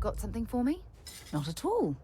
Got something for me? Not at all.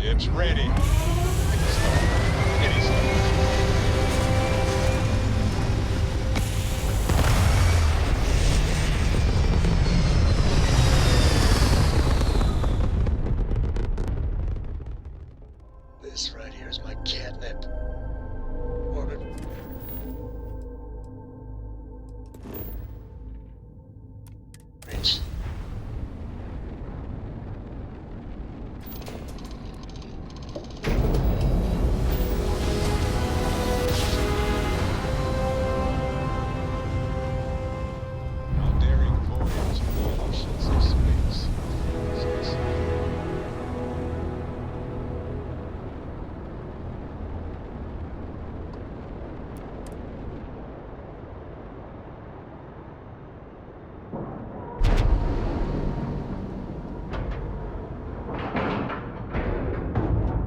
Ships ready. Any start. This right here is my catnip. Orbit. Reach. A daring voyage in the oceans of space.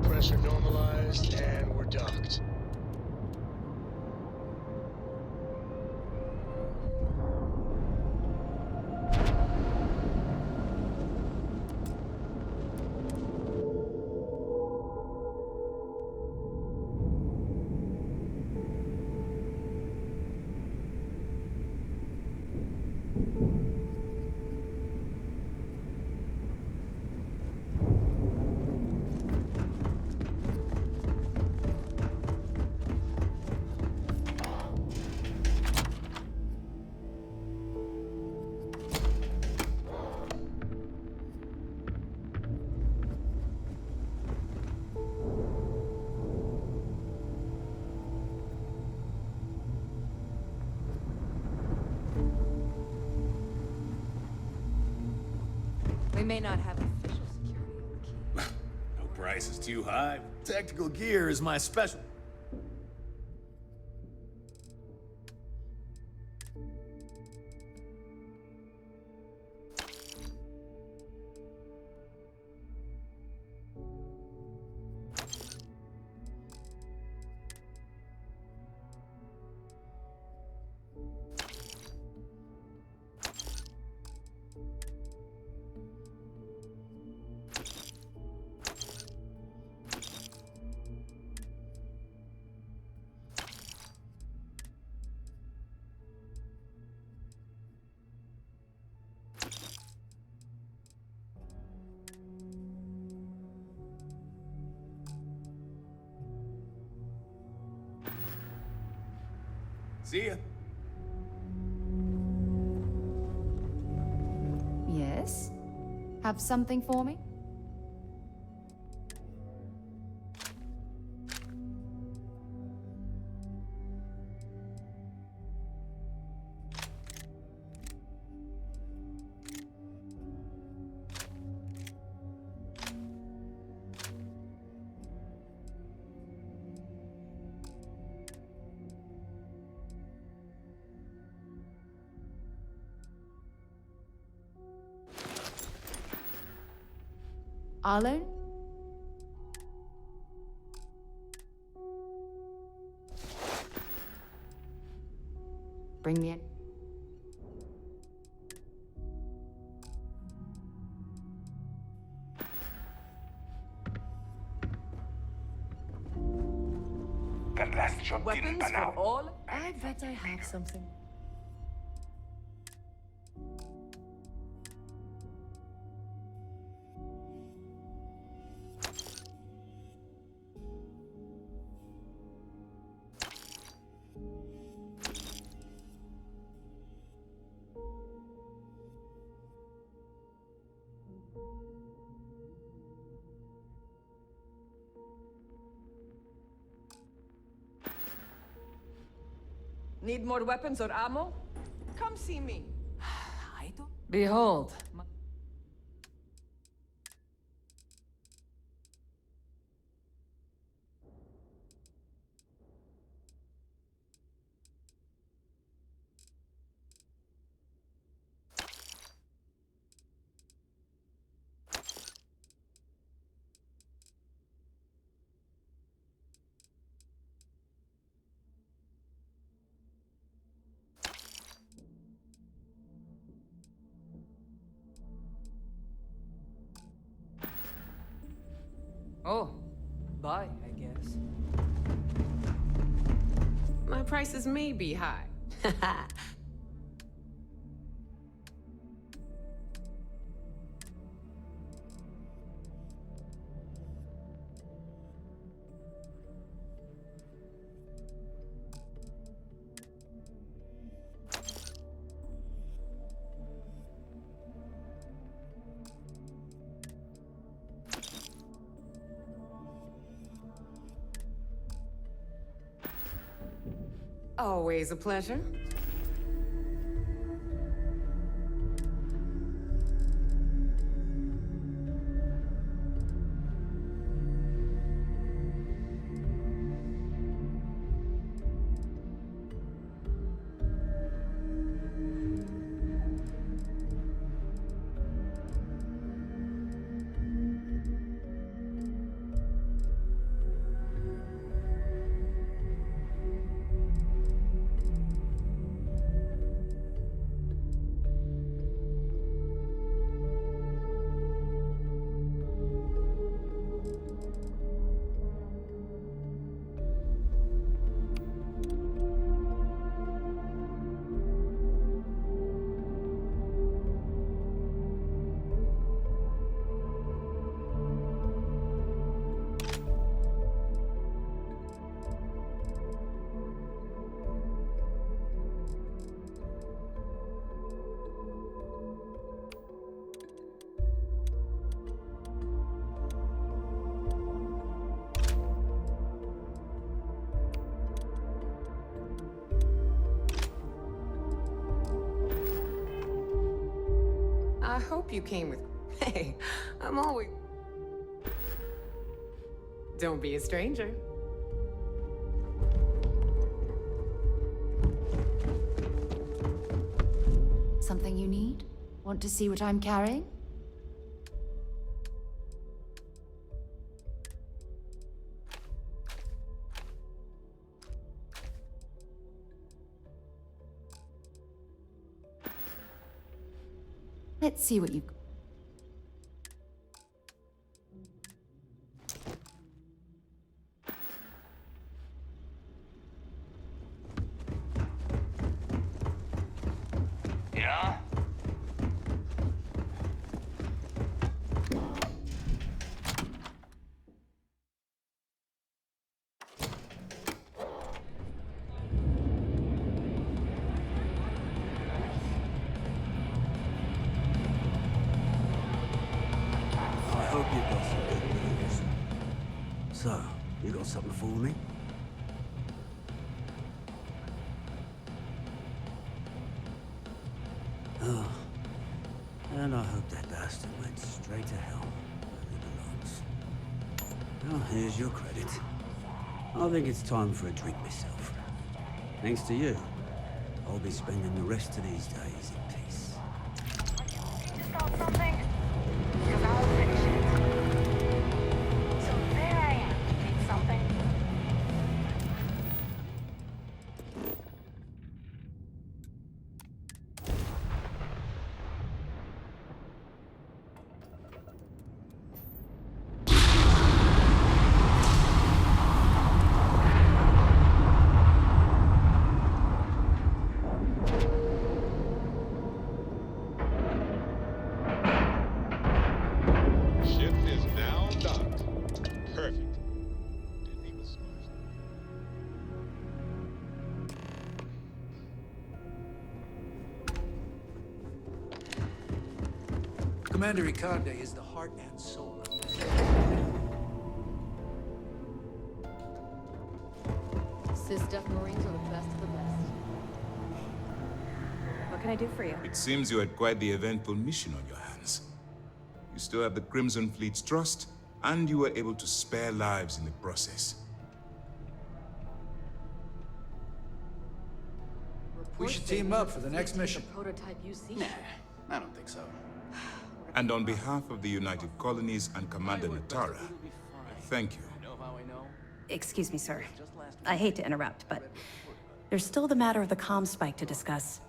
Pressure normalized, and we're docked. We may not have official security on the key. No price is too high. Tactical gear is my special. See ya. Yes? Have something for me? Alone? Bring me in. Weapons for all? I bet I have something. Need more weapons or ammo? Come see me. I don't... Behold. Oh, bye, I guess. My prices may be high. Always a pleasure. I hope you came with... Hey, I'm always... Don't be a stranger. Something you need? Want to see what I'm carrying? Let's see what you've got. Yeah? I hope you got some good news. So, you got something for me? Oh. And I hope that bastard went straight to hell where he belongs. Well, here's your credit. I think it's time for a drink myself. Thanks to you, I'll be spending the rest of these days in peace. You start something? Because I'll finish it. So there I am. Need something? Ship is now docked. Perfect. Didn't even snooze. Commander Icardi is the heart and soul of this. Sys Marines are the best of the best. What can I do for you? It seems you had quite the eventful mission on your hands. You still have the Crimson Fleet's trust, and you were able to spare lives in the process. We should team up for the next mission. Prototype UC. Nah, I don't think so. And on behalf of the United Colonies and Commander Natara, thank you. Excuse me, sir. I hate to interrupt, but there's still the matter of the comm spike to discuss.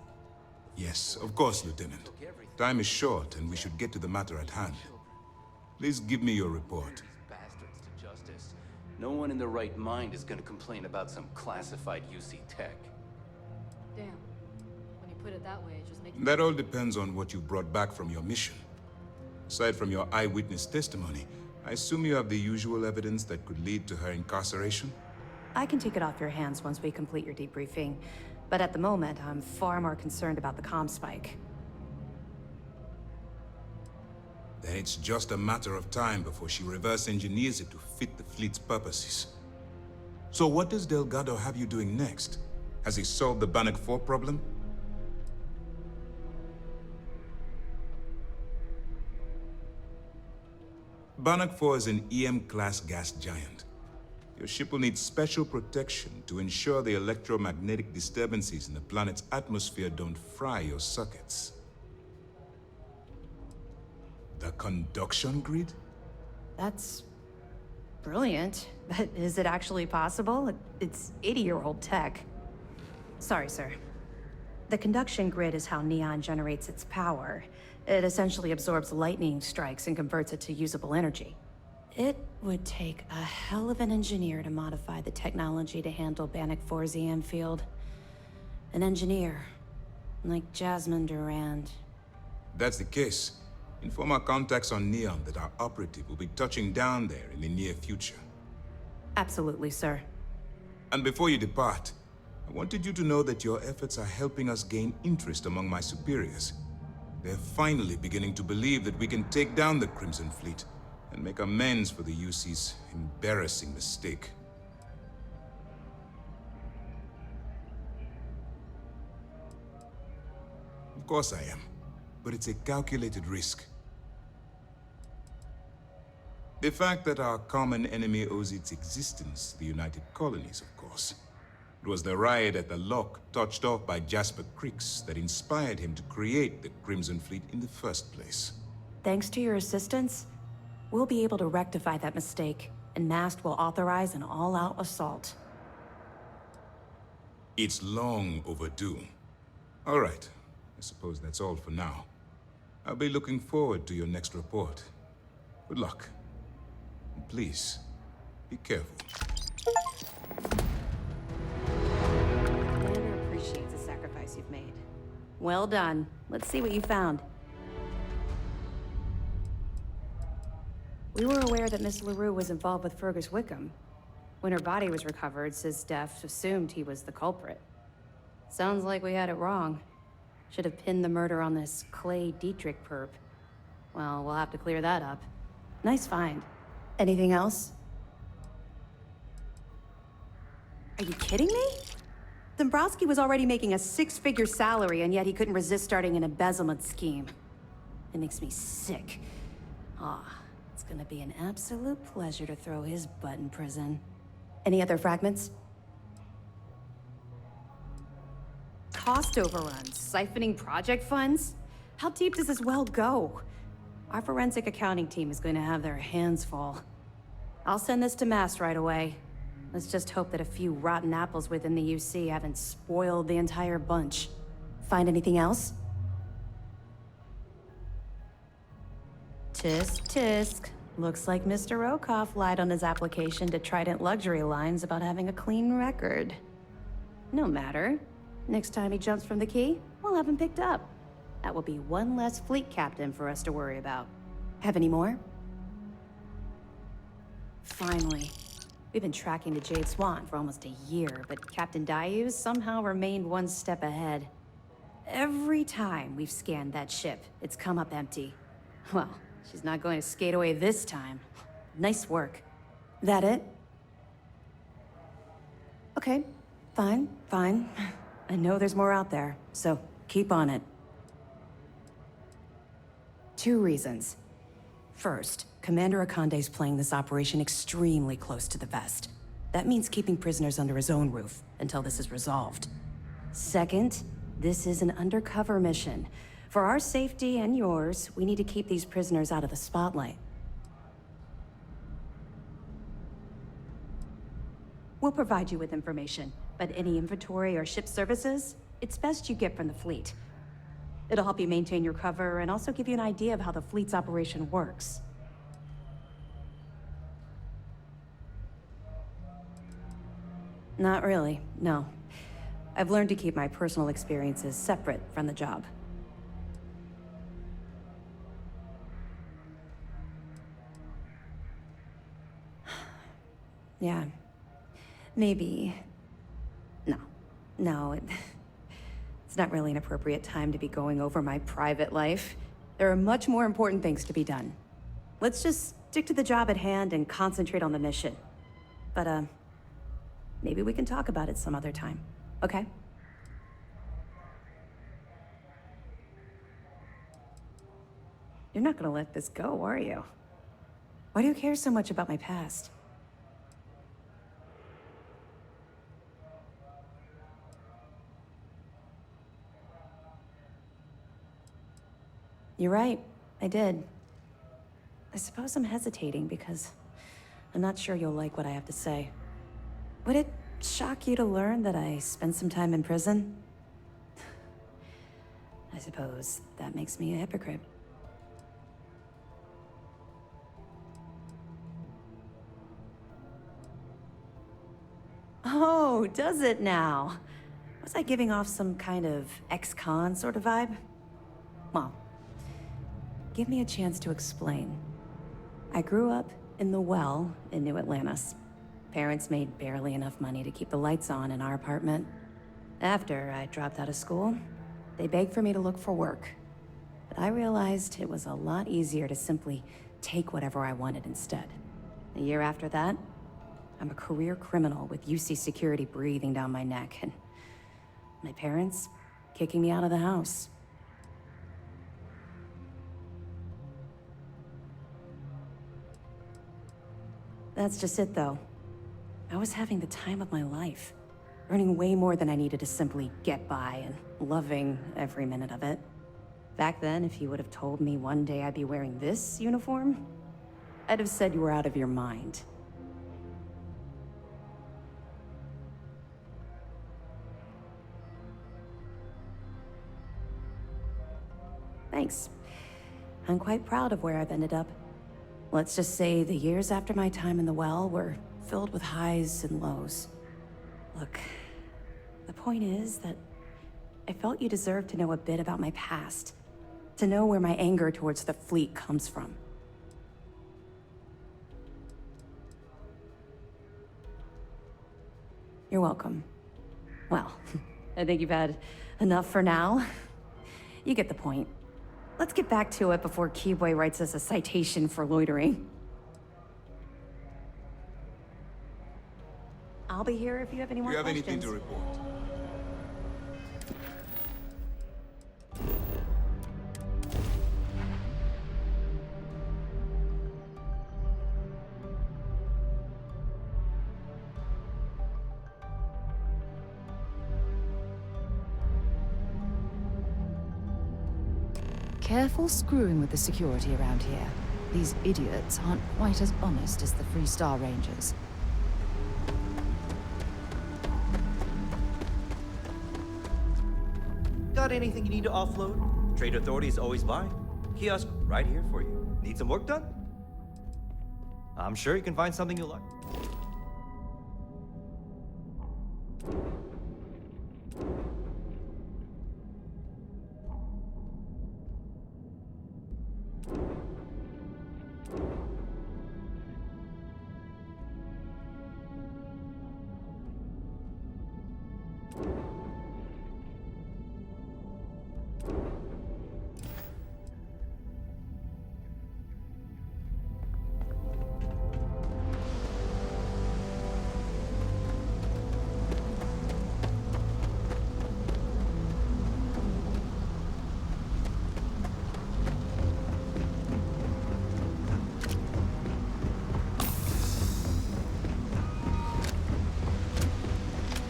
Yes, of course, Lieutenant. Time is short, and we should get to the matter at hand. Please give me your report. Bastards to No one in their right mind is gonna complain about some classified UC tech. Damn. When you put it that way, it just makes That all depends on what you brought back from your mission. Aside from your eyewitness testimony, I assume you have the usual evidence that could lead to her incarceration? I can take it off your hands once we complete your debriefing, but at the moment, I'm far more concerned about the comm spike. Then it's just a matter of time before she reverse engineers it to fit the fleet's purposes. So what does Delgado have you doing next? Has he solved the Bannock 4 problem? Bannock 4 is an EM-class gas giant. Your ship will need special protection to ensure the electromagnetic disturbances in the planet's atmosphere don't fry your circuits. The conduction grid? That's brilliant, but is it actually possible? It's 80-year-old tech. Sorry, sir. The conduction grid is how Neon generates its power. It essentially absorbs lightning strikes and converts it to usable energy. It would take a hell of an engineer to modify the technology to handle Bannock 4's EM field. An engineer, like Jasmine Durand. That's the case. Inform our contacts on Neon that our operative will be touching down there in the near future. Absolutely, sir. And before you depart, I wanted you to know that your efforts are helping us gain interest among my superiors. They're finally beginning to believe that we can take down the Crimson Fleet and make amends for the UC's embarrassing mistake. Of course I am, but it's a calculated risk. The fact that our common enemy owes its existence to the United Colonies, of course. It was the riot at the Lock, touched off by Jasper Creeks, that inspired him to create the Crimson Fleet in the first place. Thanks to your assistance, we'll be able to rectify that mistake, and Mast will authorize an all-out assault. It's long overdue. All right, I suppose that's all for now. I'll be looking forward to your next report. Good luck. And please, be careful. Commander appreciates the sacrifice you've made. Well done. Let's see what you found. We were aware that Miss LaRue was involved with Fergus Wickham. When her body was recovered, SysDef assumed he was the culprit. Sounds like we had it wrong. Should have pinned the murder on this Clay Dietrich perp. Well, we'll have to clear that up. Nice find. Anything else? Are you kidding me? Dombrowski was already making a 6-figure salary, and yet he couldn't resist starting an embezzlement scheme. It makes me sick. It's gonna be an absolute pleasure to throw his butt in prison. Any other fragments? Cost overruns, siphoning project funds? How deep does this well go? Our forensic accounting team is going to have their hands full. I'll send this to Mast right away. Let's just hope that a few rotten apples within the UC haven't spoiled the entire bunch. Find anything else? Tisk, tisk. Looks like Mr. Rokoff lied on his application to Trident Luxury Lines about having a clean record. No matter. Next time he jumps from the key, we'll have him picked up. That will be one less fleet captain for us to worry about. Have any more? Finally. We've been tracking the Jade Swan for almost a year, but Captain Dayus somehow remained one step ahead. Every time we've scanned that ship, it's come up empty. Well, she's not going to skate away this time. Nice work. That it? Okay, fine. I know there's more out there, so keep on it. 2 reasons. First, Commander Akande's playing this operation extremely close to the vest. That means keeping prisoners under his own roof until this is resolved. Second, this is an undercover mission. For our safety and yours, we need to keep these prisoners out of the spotlight. We'll provide you with information, but any inventory or ship services, it's best you get from the fleet. It'll help you maintain your cover and also give you an idea of how the fleet's operation works. Not really, no. I've learned to keep my personal experiences separate from the job. Yeah. Maybe. No, it's not really an appropriate time to be going over my private life. There are much more important things to be done. Let's just stick to the job at hand and concentrate on the mission. But, maybe we can talk about it some other time, okay? You're not gonna let this go, are you? Why do you care so much about my past? You're right, I did. I suppose I'm hesitating because I'm not sure you'll like what I have to say. Would it shock you to learn that I spent some time in prison? I suppose that makes me a hypocrite. Oh, does it now? Was I giving off some kind of ex-con sort of vibe? Well, give me a chance to explain. I grew up in the Well in New Atlantis. Parents made barely enough money to keep the lights on in our apartment. After I dropped out of school, they begged for me to look for work. But I realized it was a lot easier to simply take whatever I wanted instead. A year after that, I'm a career criminal with UC security breathing down my neck, and my parents kicking me out of the house. That's just it, though. I was having the time of my life, earning way more than I needed to simply get by and loving every minute of it. Back then, if you would have told me one day I'd be wearing this uniform, I'd have said you were out of your mind. Thanks. I'm quite proud of where I've ended up. Let's just say the years after my time in the Well were filled with highs and lows. Look, the point is that I felt you deserved to know a bit about my past, to know where my anger towards the fleet comes from. You're welcome. Well, I think you've had enough for now. You get the point. Let's get back to it before Keyboy writes us a citation for loitering. I'll be here if you have any more questions. Do you have anything to report? Careful screwing with the security around here. These idiots aren't quite as honest as the Freestar Rangers. Got anything you need to offload? Trade Authority is always buying. Kiosk right here for you. Need some work done? I'm sure you can find something you'll like.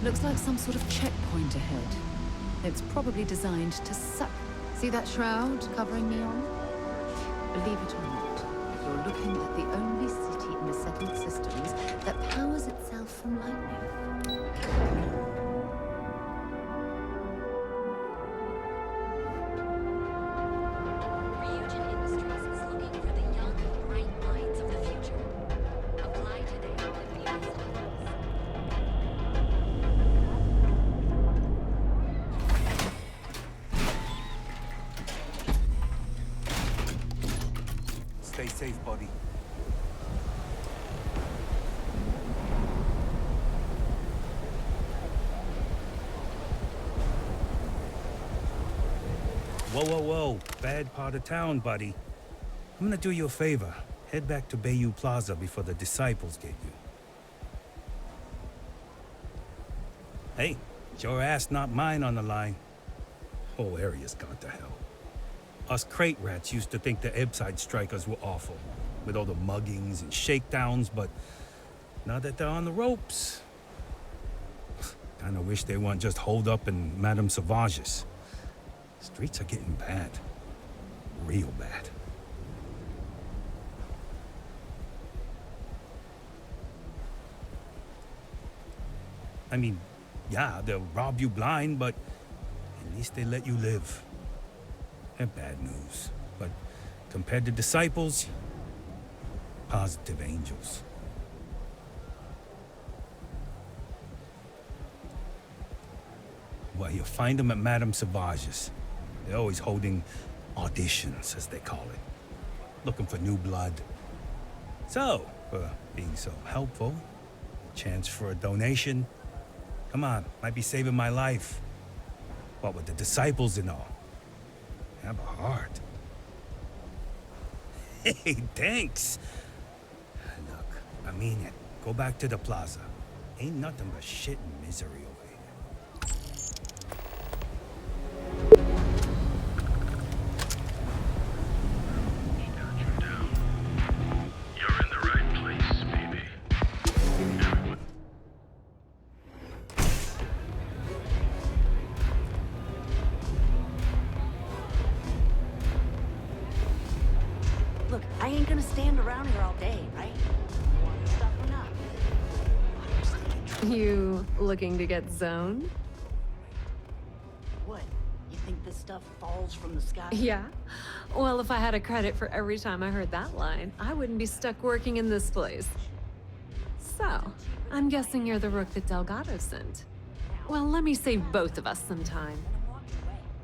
Looks like some sort of checkpoint ahead. It's probably designed to suck. See that shroud covering Neon? Believe it or not, you're looking at the only city in the settled systems that powers itself from lightning. safe, buddy. Whoa, whoa, whoa. Bad part of town, buddy. I'm gonna do you a favor. Head back to Bayou Plaza before the disciples get you. Hey, it's your ass, not mine on the line. Whole area's gone to hell. Us crate rats used to think the Ebbside strikers were awful, with all the muggings and shakedowns, but now that they're on the ropes, kinda wish they weren't just holed up in Madame Savage's. Streets are getting bad. Real bad. I mean, yeah, they'll rob you blind, but at least they let you live. They're bad news, but compared to disciples, positive angels. Well, you'll find them at Madame Savage's. They're always holding auditions, as they call it. Looking for new blood. So, for being so helpful, chance for a donation. Come on, might be saving my life. What with the disciples and all. Have a heart. Hey, thanks. Look, I mean it. Go back to the plaza. Ain't nothing but shit and misery over here. Look, I ain't gonna stand around here all day, right? Want stuff or not? You looking to get zoned? What? You think this stuff falls from the sky? Yeah. Well, if I had a credit for every time I heard that line, I wouldn't be stuck working in this place. So, I'm guessing you're the rook that Delgado sent. Well, let me save both of us some time.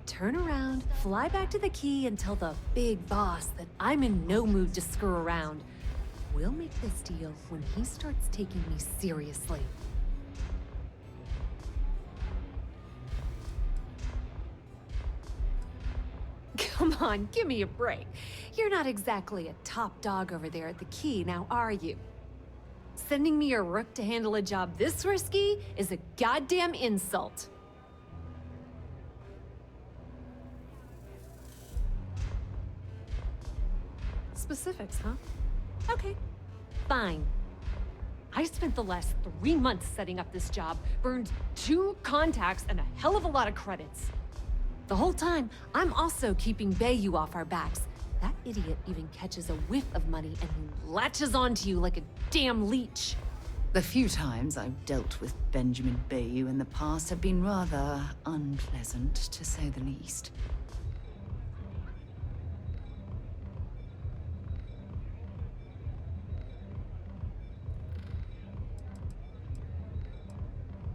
Turn around, fly back to the key, and tell the big boss that I'm in no mood to screw around. We'll make this deal when he starts taking me seriously. Come on, give me a break. You're not exactly a top dog over there at the key, now are you? Sending me a rook to handle a job this risky is a goddamn insult. Specifics, huh? Okay, fine. I spent the last 3 months setting up this job, burned 2 contacts and a hell of a lot of credits. The whole time, I'm also keeping Bayou off our backs. That idiot even catches a whiff of money and he latches onto you like a damn leech. The few times I've dealt with Benjamin Bayou in the past have been rather unpleasant, to say the least.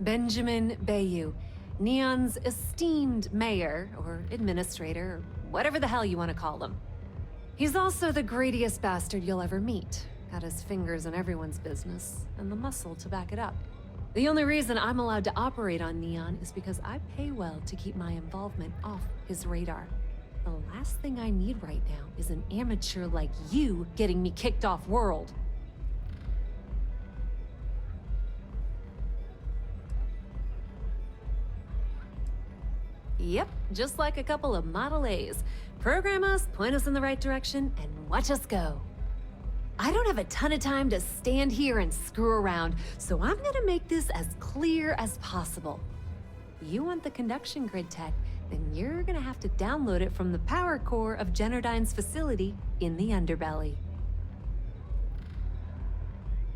Benjamin Bayou, Neon's esteemed mayor, or administrator, or whatever the hell you want to call him. He's also the greediest bastard you'll ever meet. Got his fingers in everyone's business, and the muscle to back it up. The only reason I'm allowed to operate on Neon is because I pay well to keep my involvement off his radar. The last thing I need right now is an amateur like you getting me kicked off world. Yep, just like a couple of Model A's. Program us, point us in the right direction, and watch us go. I don't have a ton of time to stand here and screw around, so I'm gonna make this as clear as possible. You want the conduction grid tech, then you're gonna have to download it from the power core of Generdyne's facility in the underbelly.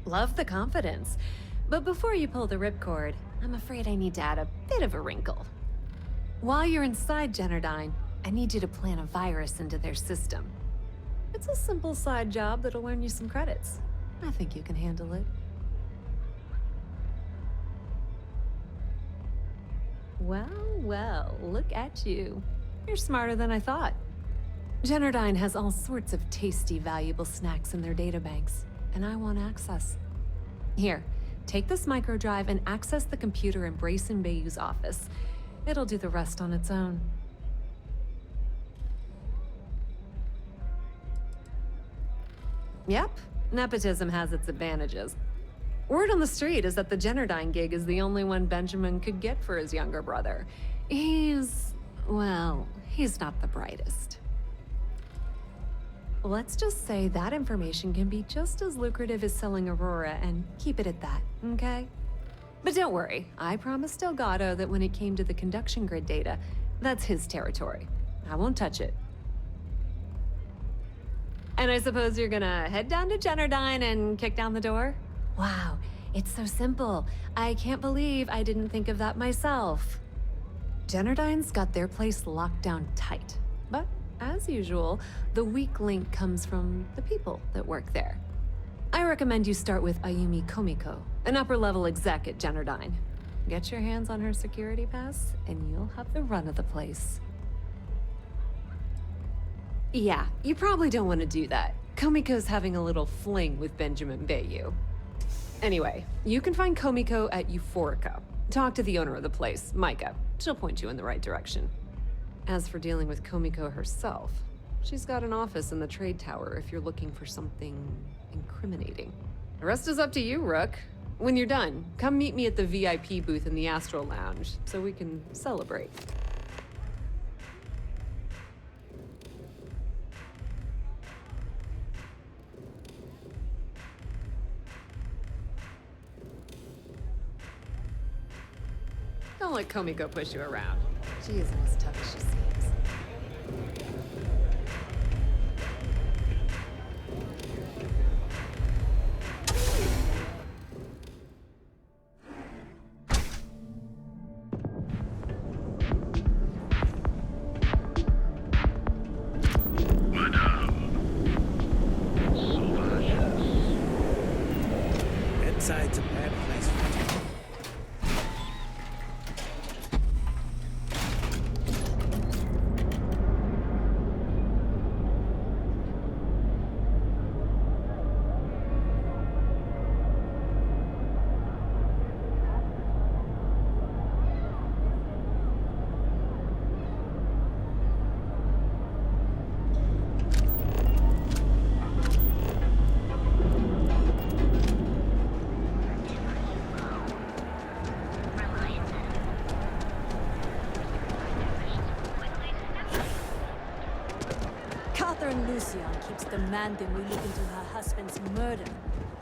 Love the confidence, but before you pull the ripcord, I'm afraid I need to add a bit of a wrinkle. While you're inside Generdyne, I need you to plant a virus into their system. It's a simple side job that'll earn you some credits. I think you can handle it. Well, well, look at you. You're smarter than I thought. Generdyne has all sorts of tasty, valuable snacks in their databanks, and I want access. Here, take this microdrive and access the computer in Brayson Bayou's office. It'll do the rest on its own. Yep, nepotism has its advantages. Word on the street is that the Generdyne gig is the only one Benjamin could get for his younger brother. Well, he's not the brightest. Let's just say that information can be just as lucrative as selling Aurora, and keep it at that, okay? But don't worry, I promised Delgado that when it came to the conduction grid data, that's his territory. I won't touch it. And I suppose you're gonna head down to Generdyne and kick down the door? Wow, it's so simple. I can't believe I didn't think of that myself. Generdyne's got their place locked down tight. But, as usual, the weak link comes from the people that work there. I recommend you start with Ayumi Komiko, an upper-level exec at Generdyne. Get your hands on her security pass, and you'll have the run of the place. Yeah, you probably don't want to do that. Komiko's having a little fling with Benjamin Bayou. Anyway, you can find Komiko at Euphorica. Talk to the owner of the place, Micah. She'll point you in the right direction. As for dealing with Komiko herself, she's got an office in the trade tower if you're looking for something incriminating. The rest is up to you, Rook. When you're done, come meet me at the VIP booth in the Astro Lounge so we can celebrate. Don't let Komiko push you around. She isn't as tough as she seems. Bedside's a bad place for you. Keeps demanding we look into her husband's murder.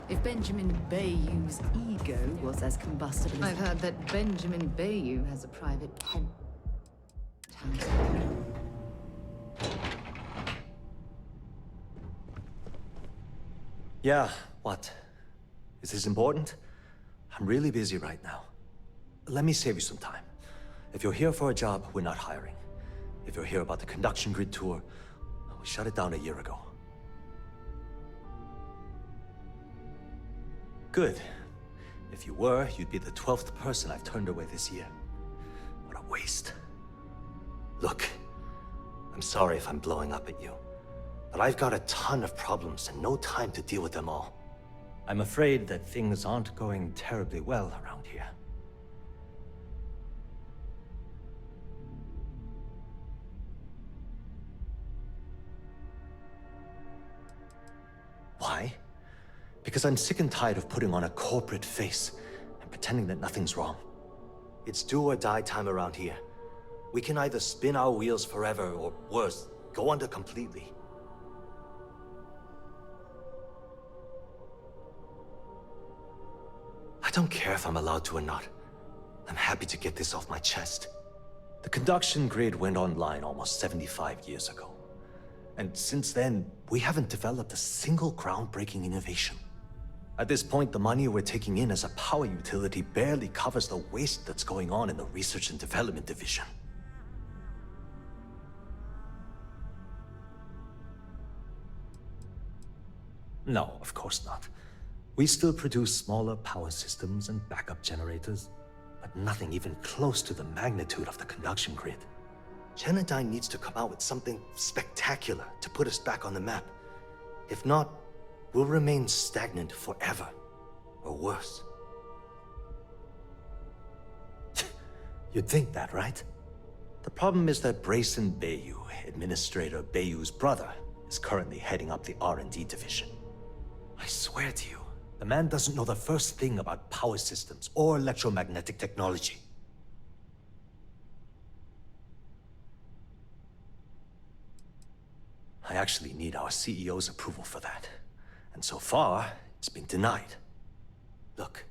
If Benjamin Bayou's ego was as combustible as... I've heard that Benjamin Bayou has a private penthouse. Yeah, what? Is this important? I'm really busy right now. Let me save you some time. If you're here for a job, we're not hiring. If you're here about the conduction grid tour, we shut it down a year ago. Good. If you were, you'd be the 12th person I've turned away this year. What a waste. Look, I'm sorry if I'm blowing up at you, but I've got a ton of problems and no time to deal with them all. I'm afraid that things aren't going terribly well around here. Why? Because I'm sick and tired of putting on a corporate face and pretending that nothing's wrong. It's do or die time around here. We can either spin our wheels forever or worse, go under completely. I don't care if I'm allowed to or not. I'm happy to get this off my chest. The conduction grid went online almost 75 years ago. And since then, we haven't developed a single groundbreaking innovation. At this point, the money we're taking in as a power utility barely covers the waste that's going on in the research and development division. No, of course not. We still produce smaller power systems and backup generators, but nothing even close to the magnitude of the conduction grid. Genadine needs to come out with something spectacular to put us back on the map. If not, we'll remain stagnant forever. Or worse. You'd think that, right? The problem is that Brayson Bayou, Administrator Bayou's brother, is currently heading up the R&D division. I swear to you, the man doesn't know the first thing about power systems or electromagnetic technology. I actually need our CEO's approval for that. And so far, it's been denied. Look,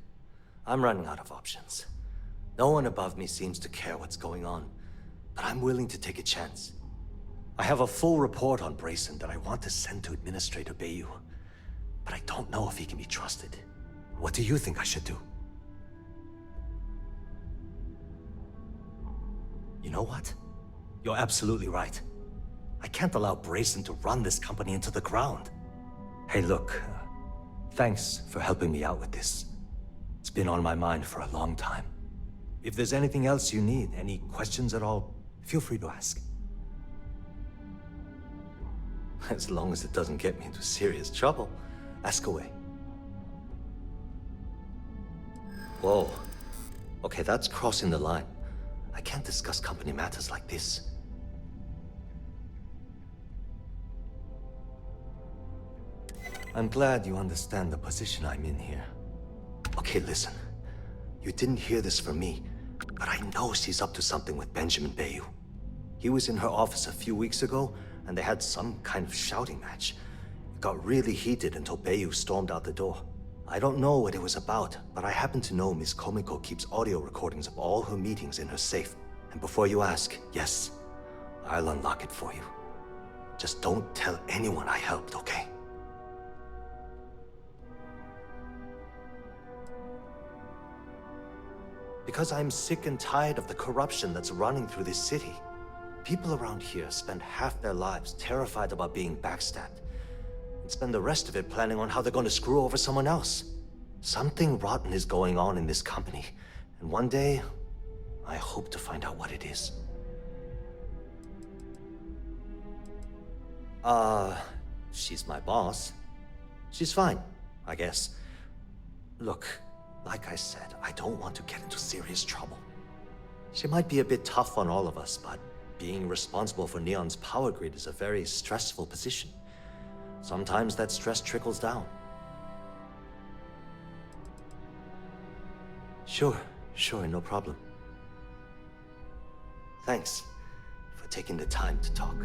I'm running out of options. No one above me seems to care what's going on, but I'm willing to take a chance. I have a full report on Brayson that I want to send to Administrator Bayou, but I don't know if he can be trusted. What do you think I should do? You know what? You're absolutely right. I can't allow Brayson to run this company into the ground. Hey, look, thanks for helping me out with this. It's been on my mind for a long time. If there's anything else you need, any questions at all, feel free to ask. As long as it doesn't get me into serious trouble, ask away. Whoa. Okay, that's crossing the line. I can't discuss company matters like this. I'm glad you understand the position I'm in here. Okay, listen. You didn't hear this from me, but I know she's up to something with Benjamin Bayou. He was in her office a few weeks ago, and they had some kind of shouting match. It got really heated until Bayou stormed out the door. I don't know what it was about, but I happen to know Miss Komiko keeps audio recordings of all her meetings in her safe. And before you ask, yes, I'll unlock it for you. Just don't tell anyone I helped, okay? Because I'm sick and tired of the corruption that's running through this city. People around here spend half their lives terrified about being backstabbed, and spend the rest of it planning on how they're going to screw over someone else. Something rotten is going on in this company, and one day, I hope to find out what it is. She's my boss. She's fine, I guess. Look, like I said, I don't want to get into serious trouble. She might be a bit tough on all of us, but being responsible for Neon's power grid is a very stressful position. Sometimes that stress trickles down. Sure, no problem. Thanks for taking the time to talk.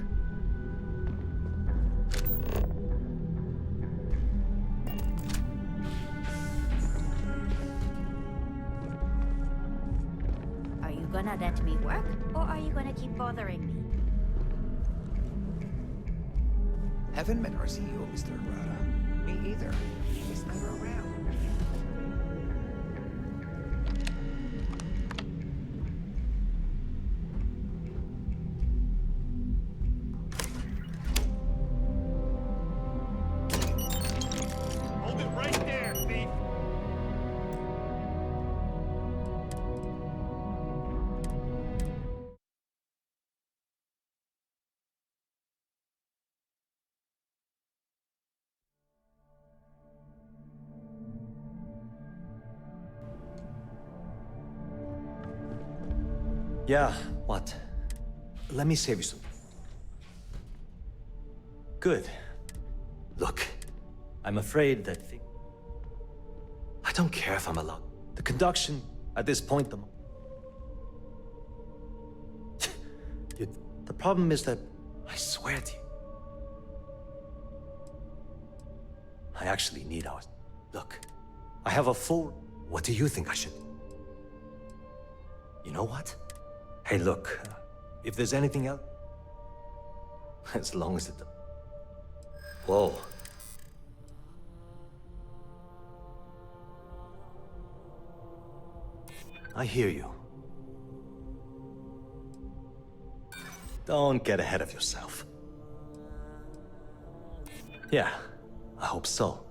Are you gonna let me work, or are you gonna keep bothering me? Haven't met our CEO, Mr. Rara. Me either. He's never around. Hold it right there, thief! Yeah, what? Let me save you some. Good. Look, I'm afraid that I don't care if I'm allowed. The conduction, at this point, the problem is that, I swear to you, I actually need ours. Look, I have a full... What do you think I should... You know what? Hey, look, if there's anything else... As long as it... Whoa. I hear you. Don't get ahead of yourself. Yeah, I hope so.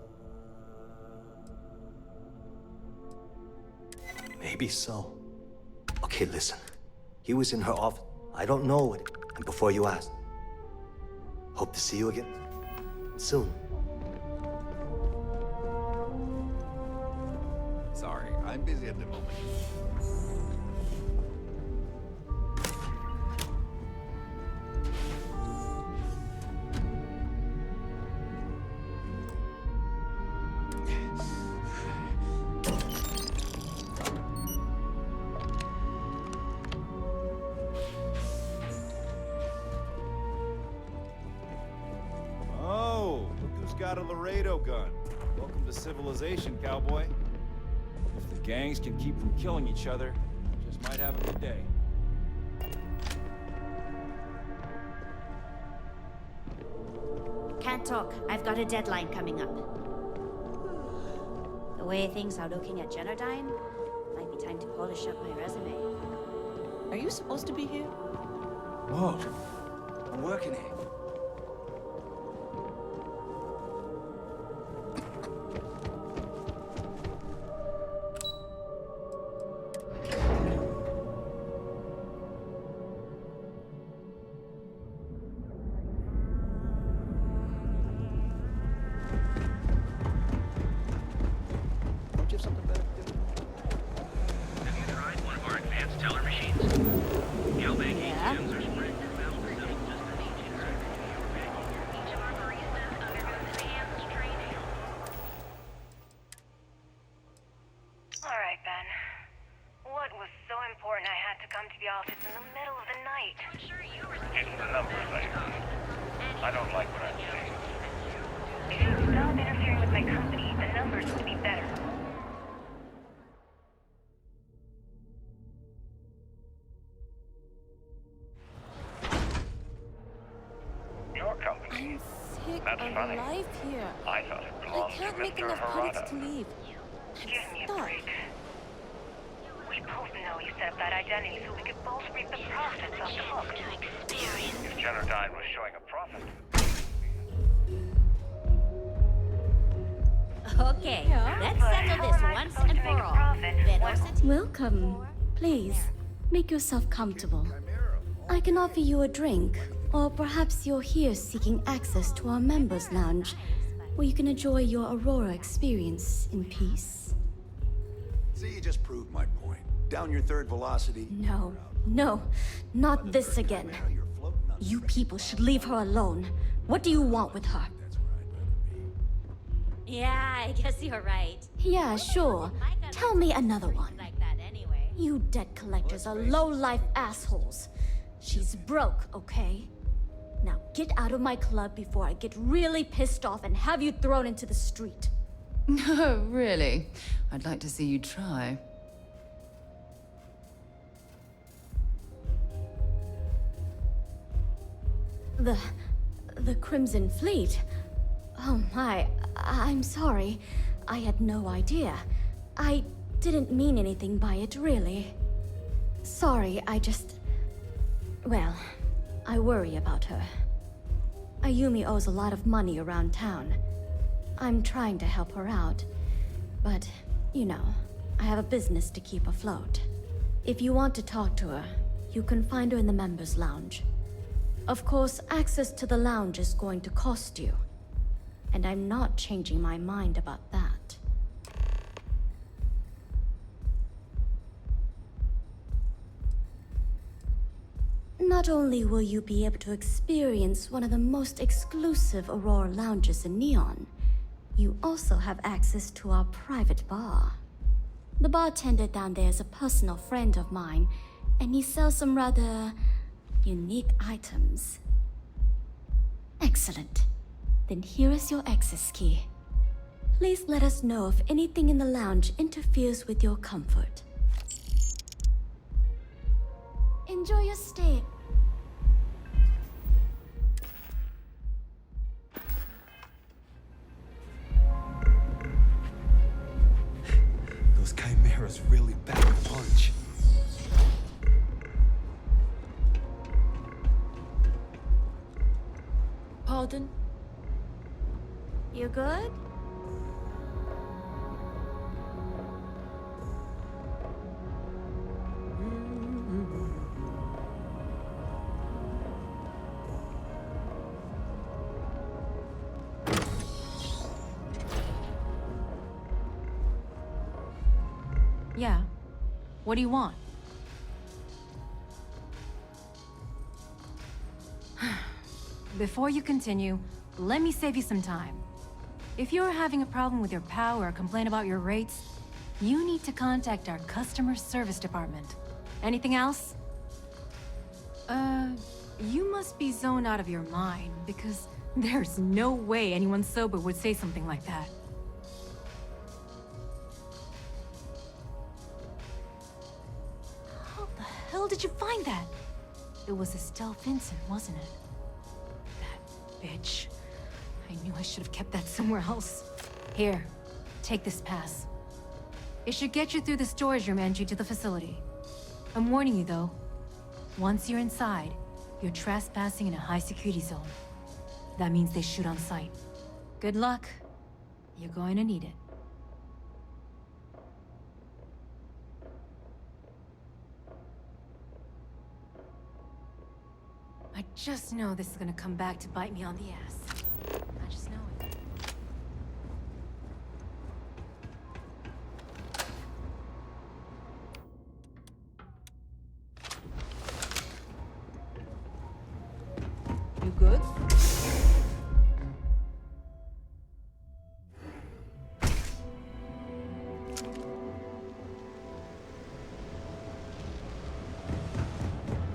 Maybe so. Okay, listen. He was in her office. I don't know what... And before you ask, hope to see you again soon. Sorry, I'm busy at the moment. Oh, look who's got a Laredo gun. Welcome to civilization, cowboy. If the gangs can keep from killing each other, just might have a good day. Can't talk. I've got a deadline coming up. The way things are looking at Genodyne, might be time to polish up my resume. Are you supposed to be here? What? I'm working here. Don't you have something better to do? Have you tried one of our advanced teller machines? Galbank ATMs are spread throughout the zone just an each interaction with your bank. Each of our baristas undergoes enhanced training. Alright, Ben. What was so important I had to come to the office in the middle of the night? I'm sure you were It's the numbers, lady. I don't like what I'm seeing. If you stop interfering with my company, the numbers would be better. Your company. I'm sick That's of funny. life here. I thought it I belonged to can't make Mr. enough credits Harada. to leave. Give me a Stop. break. We both know you set up that identity so we could both reap the profits off the hook. If Genodyne was showing a profit, Okay, let's settle this once and for all. Velocity. Welcome. Please, make yourself comfortable. I can offer you a drink, or perhaps you're here seeking access to our members' lounge, where you can enjoy your Aurora experience in peace. See, you just proved my point. Down your third velocity. No, not this again. You people should leave her alone. What do you want with her? Yeah, I guess you're right. Yeah, sure. Tell me another one. Like that anyway. You debt collectors are low-life assholes. She's broke, okay? Now get out of my club before I get really pissed off and have you thrown into the street. No, really. I'd like to see you try. The Crimson Fleet? Oh my, I'm sorry. I had no idea. I didn't mean anything by it, really. Sorry, well, I worry about her. Ayumi owes a lot of money around town. I'm trying to help her out. But, you know, I have a business to keep afloat. If you want to talk to her, you can find her in the members' lounge. Of course, access to the lounge is going to cost you. And I'm not changing my mind about that. Not only will you be able to experience one of the most exclusive Aurora lounges in Neon, you also have access to our private bar. The bartender down there is a personal friend of mine, and he sells some rather unique items. Excellent. Then here is your access key. Please let us know if anything in the lounge interferes with your comfort. Enjoy your stay. Those chimeras really pack a punch. Pardon? You good? Yeah. What do you want? Before you continue, let me save you some time. If you're having a problem with your POW or complain about your rates, you need to contact our customer service department. Anything else? You must be zoned out of your mind, because there's no way anyone sober would say something like that. How the hell did you find that? It was Estelle Vincent, wasn't it? That bitch. I knew I should have kept that somewhere else. Here, take this pass. It should get you through the storage room entry to the facility. I'm warning you though. Once you're inside, you're trespassing in a high-security zone. That means they shoot on sight. Good luck. You're going to need it. I just know this is gonna come back to bite me on the ass. I just know it. You good?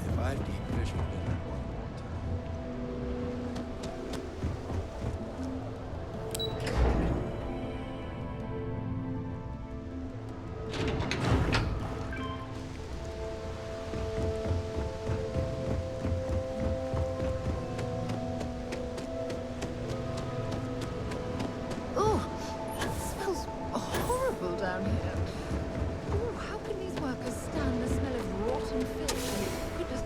If I keep fishing dinner one Oh, it smells horrible down here. Oh, how can these workers stand the smell of rotten fish? Goodness.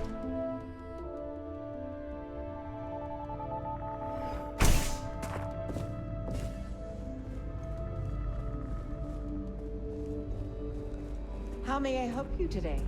How may I help you today?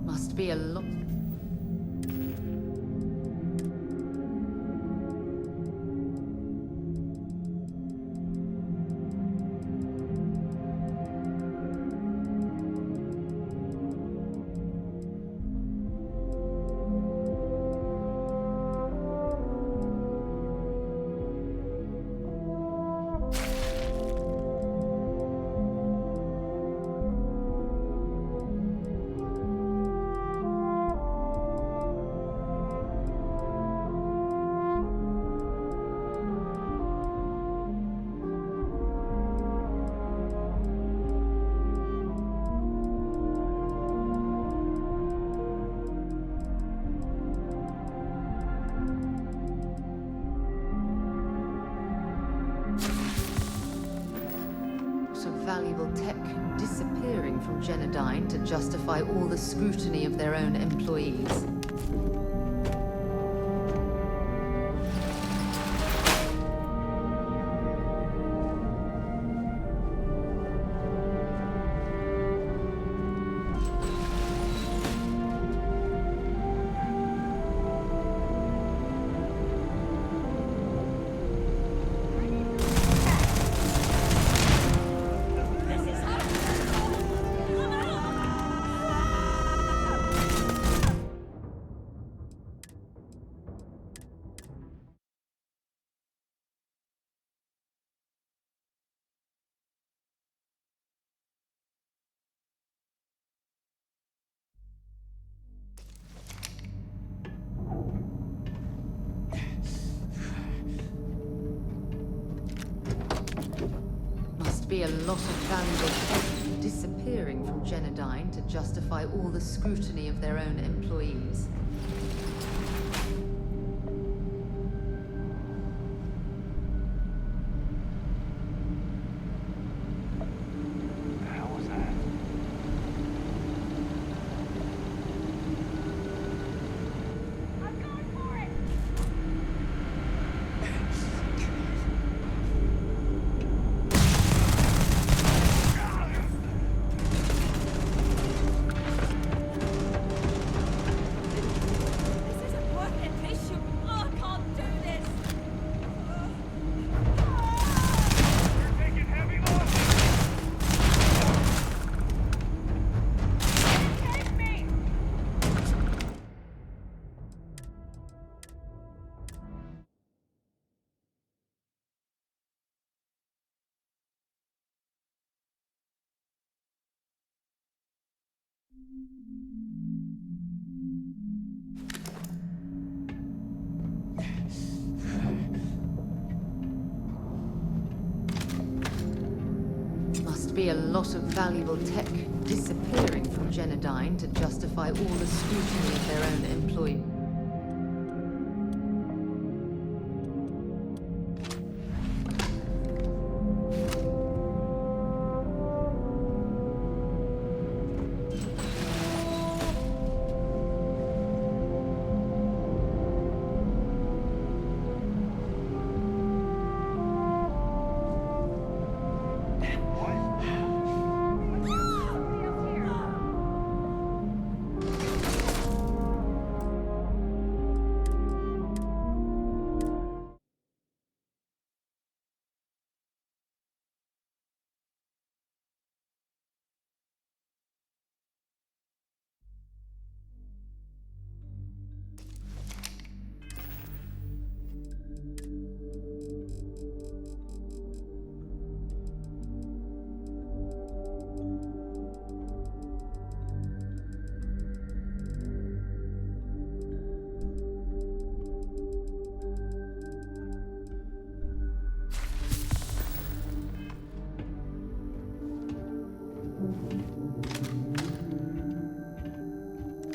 Must be a lot. Valuable tech disappearing from Genodyne to justify all the scrutiny of their own employees. Be a lot of valuable tech disappearing from Genodyne to justify all the scrutiny of their own employees. Must be a lot of valuable tech disappearing from Genodyne to justify all the scrutiny of their own employees.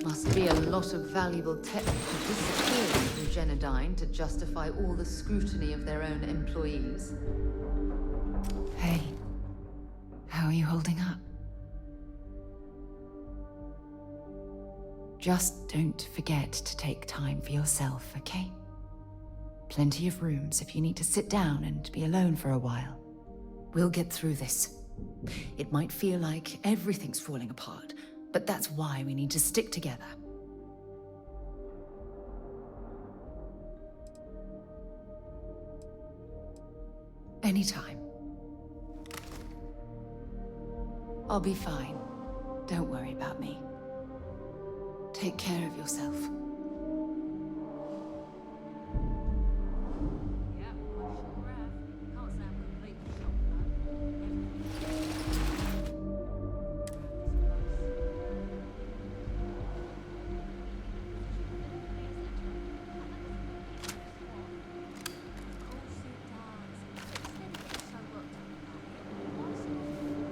Must be a lot of valuable tech disappearing from Genodyne to justify all the scrutiny of their own employees. Hey, how are you holding up? Just don't forget to take time for yourself, okay? Plenty of rooms if you need to sit down and be alone for a while. We'll get through this. It might feel like everything's falling apart, but that's why we need to stick together. Anytime. I'll be fine. Don't worry about me. Take care of yourself.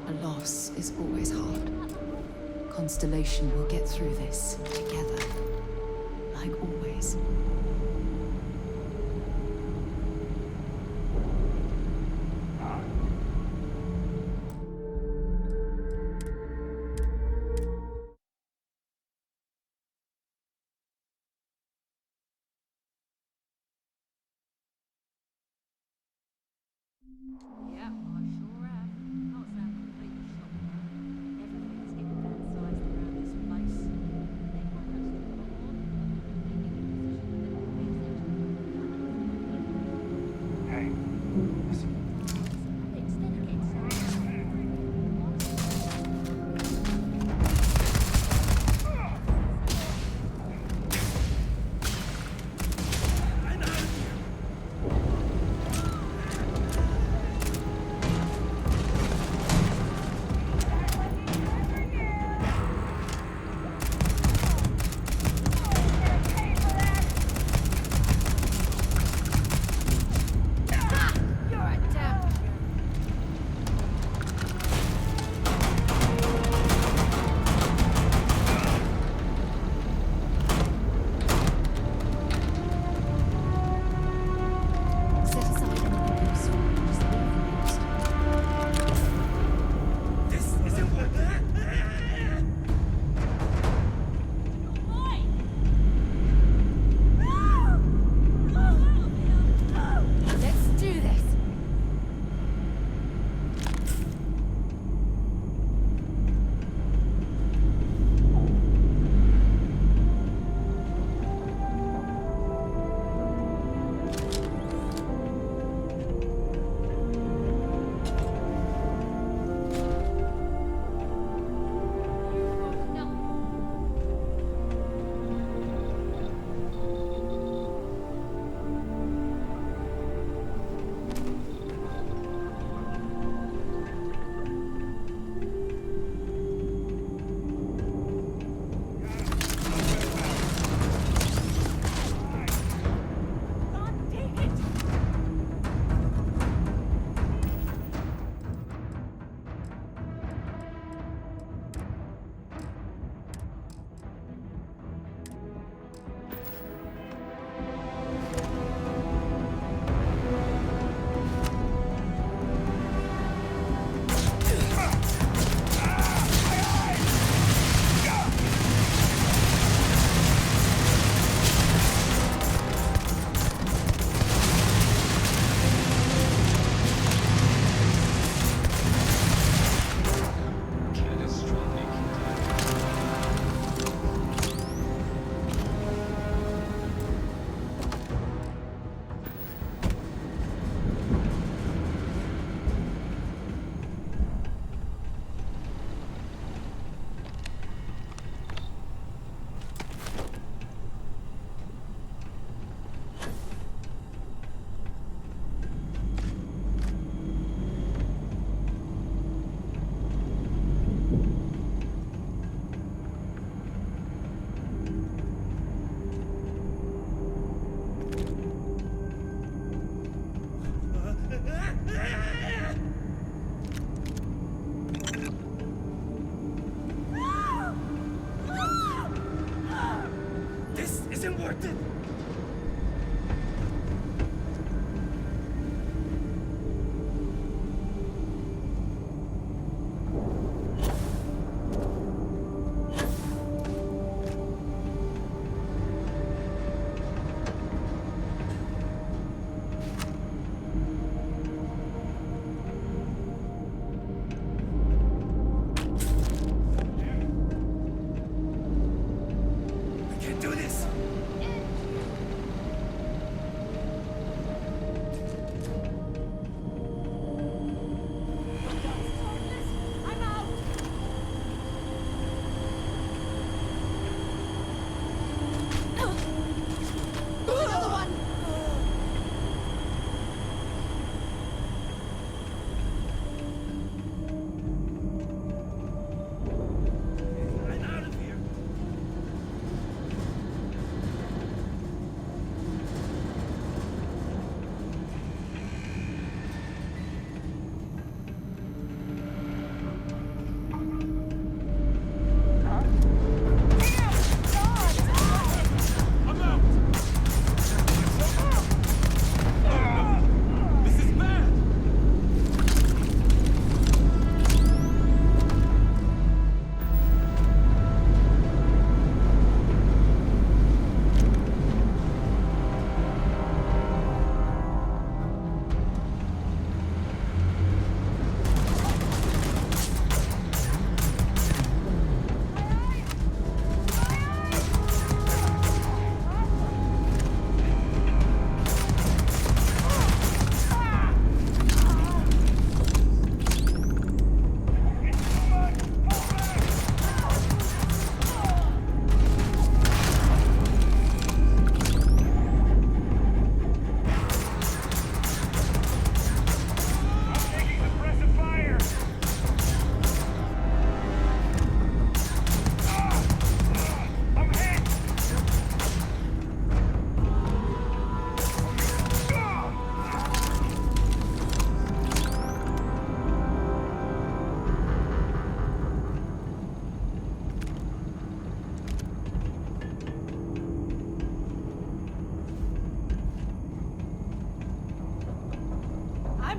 A loss is always hard. Constellation will get through this together, like always.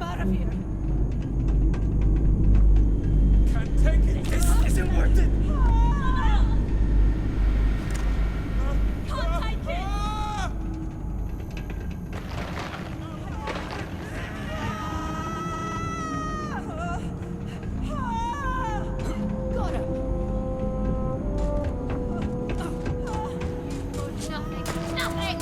I'm out of here. Can't take it. This isn't worth it. Can't take it. Got him. Nothing.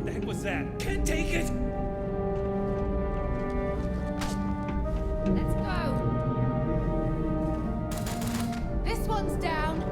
The heck was that? Can't take it. Let's go. This one's down.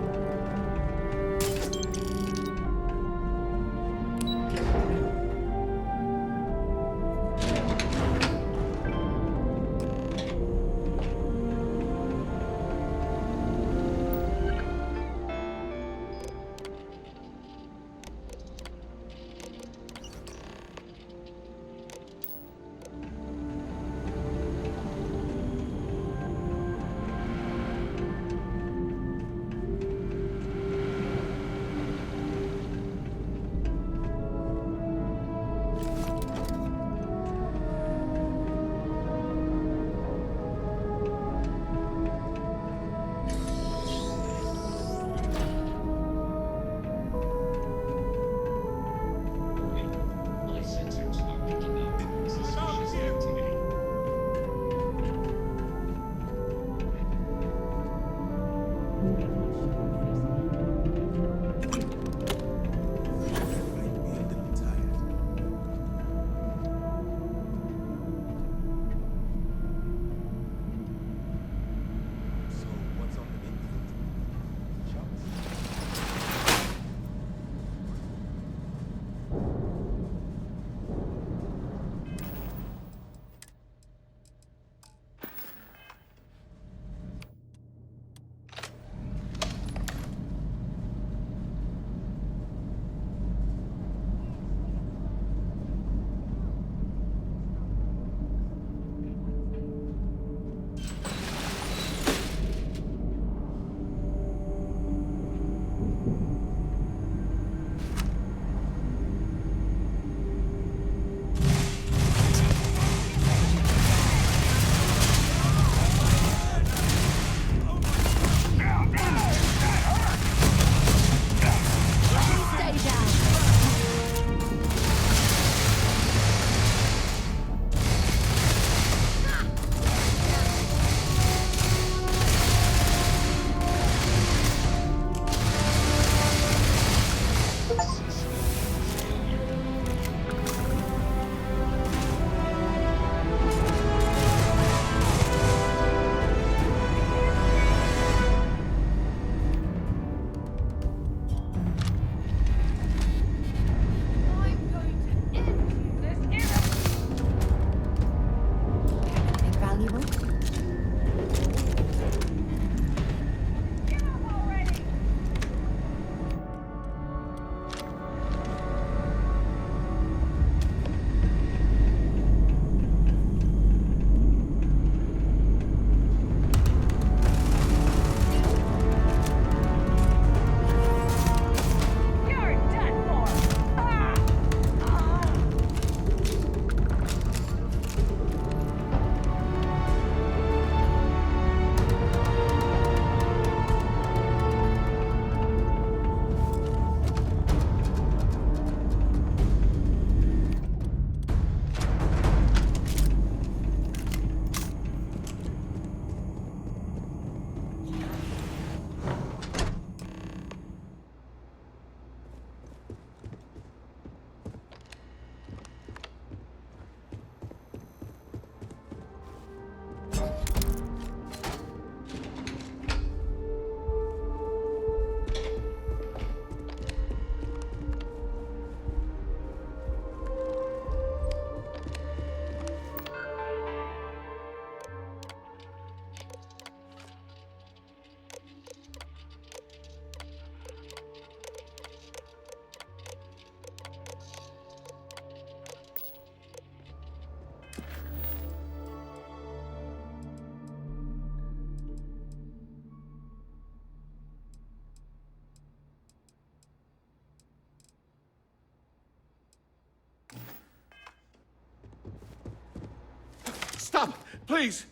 Stop, please.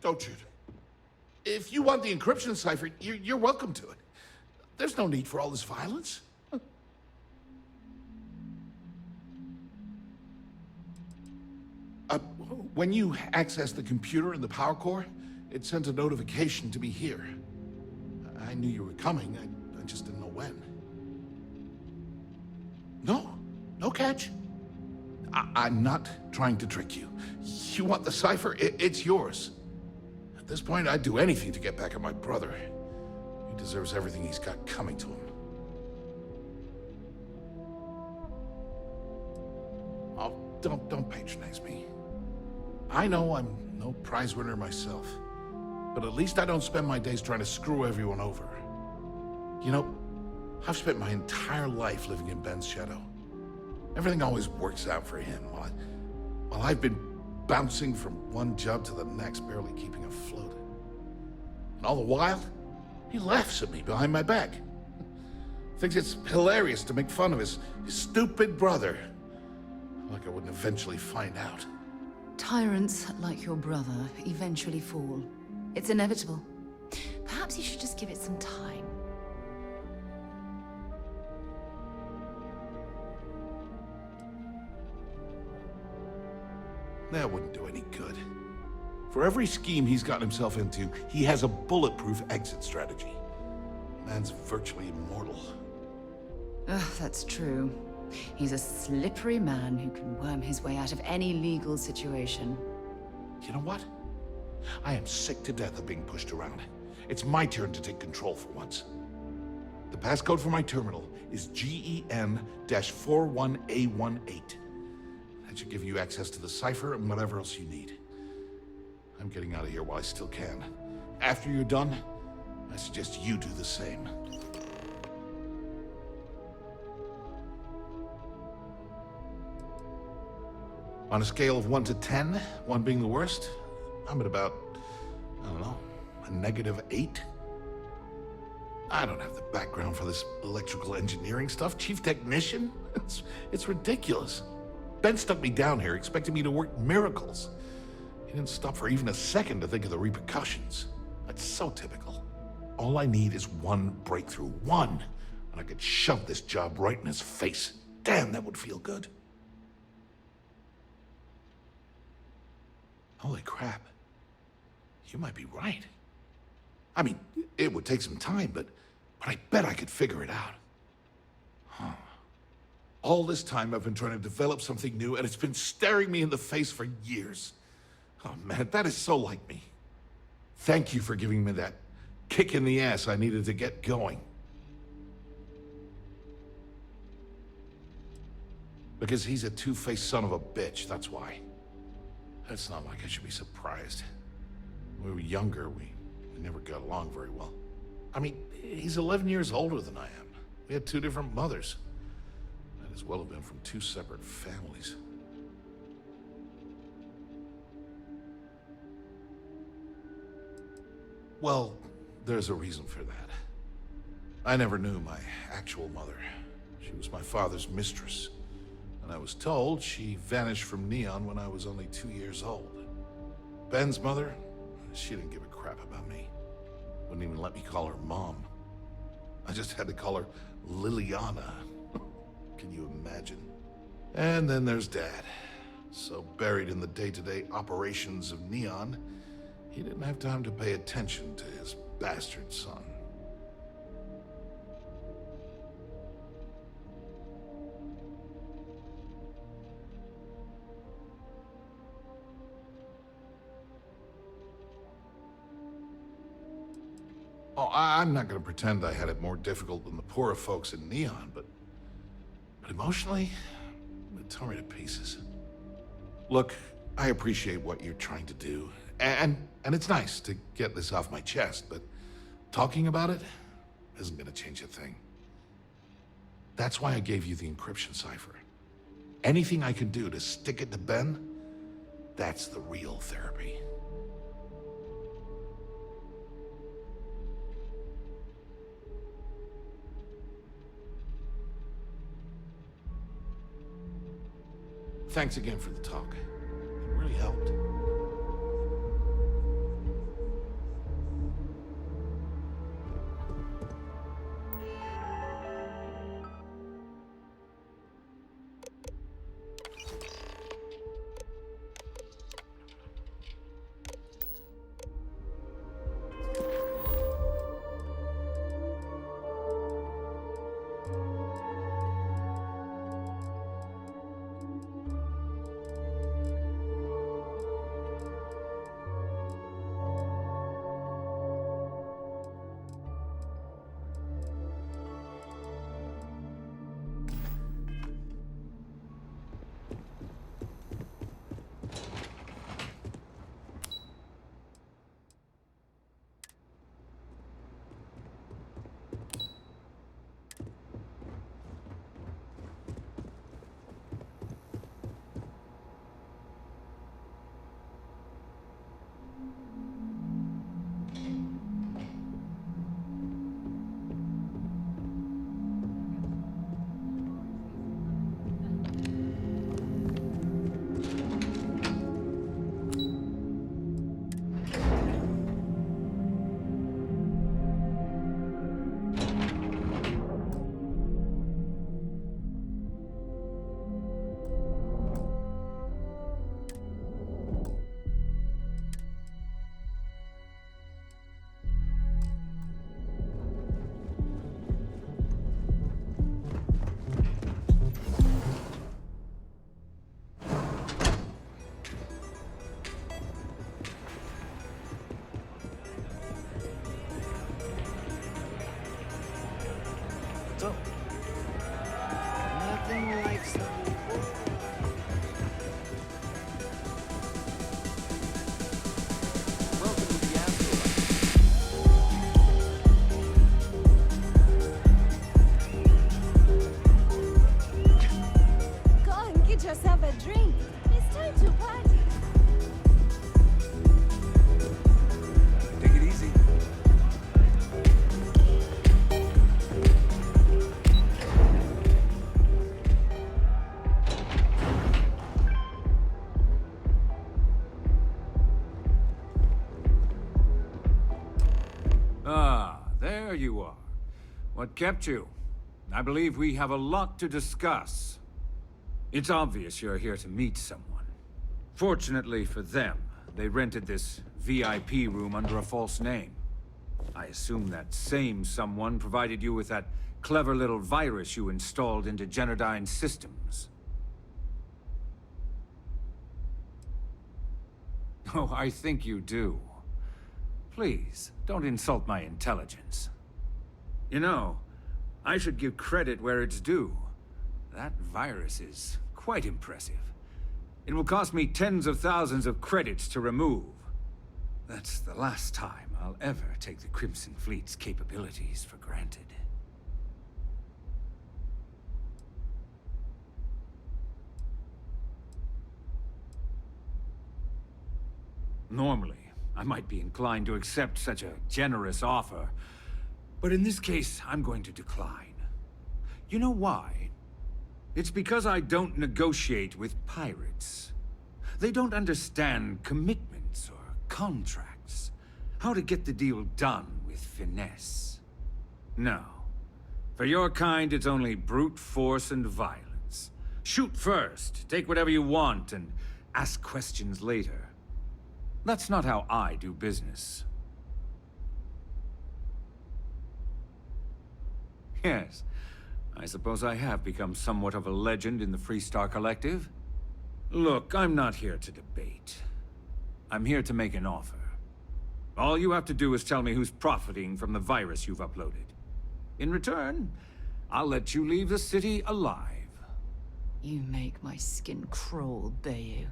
Don't shoot. If you want the encryption cipher, you're welcome to it. There's no need for all this violence. When you access the computer in the power core, it sends a notification to me here. I knew you were coming, I just didn't know when. No catch. I'm not trying to trick you. You want the cipher? It's yours. At this point, I'd do anything to get back at my brother. He deserves everything he's got coming to him. Oh, don't patronize me. I know I'm no prize winner myself, but at least I don't spend my days trying to screw everyone over. You know, I've spent my entire life living in Ben's shadow. Everything always works out for him, while I've been bouncing from one job to the next, barely keeping afloat. And all the while, he laughs at me behind my back. Thinks it's hilarious to make fun of his stupid brother. Like I wouldn't eventually find out. Tyrants like your brother eventually fall. It's inevitable. Perhaps you should just give it some time. That wouldn't do any good. For every scheme he's gotten himself into, he has a bulletproof exit strategy. Man's virtually immortal. Ugh, that's true. He's a slippery man who can worm his way out of any legal situation. You know what? I am sick to death of being pushed around. It's my turn to take control for once. The passcode for my terminal is GEN-41A18. That should give you access to the cipher and whatever else you need. I'm getting out of here while I still can. After you're done, I suggest you do the same. On a scale of 1 to 10, 1 being the worst, I'm at about, I don't know, a -8. I don't have the background for this electrical engineering stuff. Chief technician? It's ridiculous. Ben stuck me down here expecting me to work miracles. He didn't stop for even a second to think of the repercussions. That's so typical. All I need is one breakthrough, one, and I could shove this job right in his face. Damn, that would feel good. Holy crap. You might be right. I mean, it would take some time, but I bet I could figure it out. Huh. All this time I've been trying to develop something new, and it's been staring me in the face for years. Oh man, that is so like me. Thank you for giving me that kick in the ass I needed to get going. Because he's a two-faced son of a bitch, that's why. It's not like I should be surprised. When we were younger, we never got along very well. I mean, he's 11 years older than I am. We had 2 different mothers. Might as well have been from 2 separate families. Well, there's a reason for that. I never knew my actual mother. She was my father's mistress. And I was told she vanished from Neon when I was only 2 years old. Ben's mother, she didn't give a crap about me. Wouldn't even let me call her Mom. I just had to call her Liliana. Can you imagine? And then there's Dad. So buried in the day-to-day operations of Neon, he didn't have time to pay attention to his bastard son. Oh, I'm not going to pretend I had it more difficult than the poorer folks in Neon, but emotionally, it tore me to pieces. Look, I appreciate what you're trying to do, and it's nice to get this off my chest, but talking about it isn't going to change a thing. That's why I gave you the encryption cipher. Anything I can do to stick it to Ben, that's the real therapy. Thanks again for the talk. It really helped. there you are. What kept you? I believe we have a lot to discuss. It's obvious you're here to meet someone. Fortunately for them, they rented this VIP room under a false name. I assume that same someone provided you with that clever little virus you installed into Genodyne's systems. Oh, I think you do. Please, don't insult my intelligence. You know, I should give credit where it's due. That virus is quite impressive. It will cost me tens of thousands of credits to remove. That's the last time I'll ever take the Crimson Fleet's capabilities for granted. Normally, I might be inclined to accept such a generous offer, but in this case, I'm going to decline. You know why? It's because I don't negotiate with pirates. They don't understand commitments or contracts, how to get the deal done with finesse. No. For your kind, it's only brute force and violence. Shoot first, take whatever you want, and ask questions later. That's not how I do business. Yes, I suppose I have become somewhat of a legend in the Freestar Collective. Look, I'm not here to debate. I'm here to make an offer. All you have to do is tell me who's profiting from the virus you've uploaded. In return, I'll let you leave the city alive. You make my skin crawl, Bayou.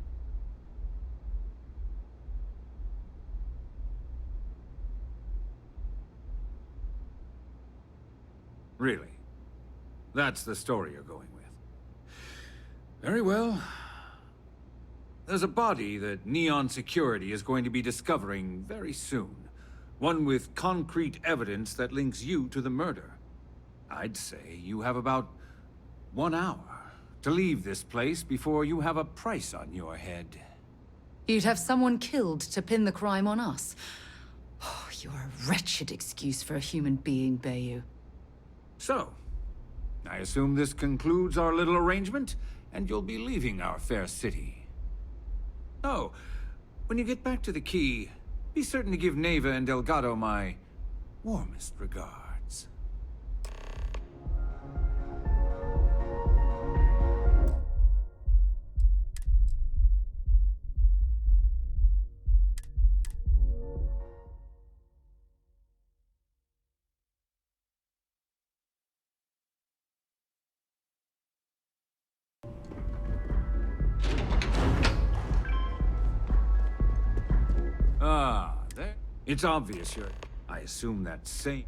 Really? That's the story you're going with. Very well. There's a body that Neon Security is going to be discovering very soon. One with concrete evidence that links you to the murder. I'd say you have about 1 hour to leave this place before you have a price on your head. You'd have someone killed to pin the crime on us. Oh, you're a wretched excuse for a human being, Bayou. So, I assume this concludes our little arrangement, and you'll be leaving our fair city. Oh, when you get back to the Key, be certain to give Neva and Delgado my warmest regards. Ah, there. It's obvious you're... I assume that same...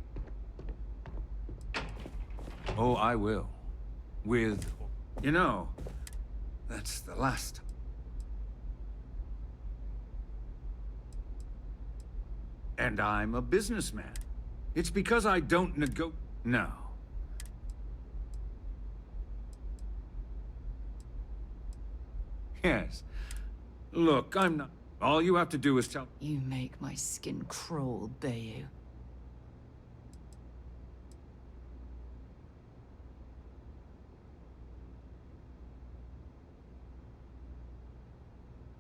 Oh, I will. With... You know, that's the last... And I'm a businessman. It's because I don't No. Yes. Look, I'm not... All you have to do is tell... You make my skin crawl, Bayou.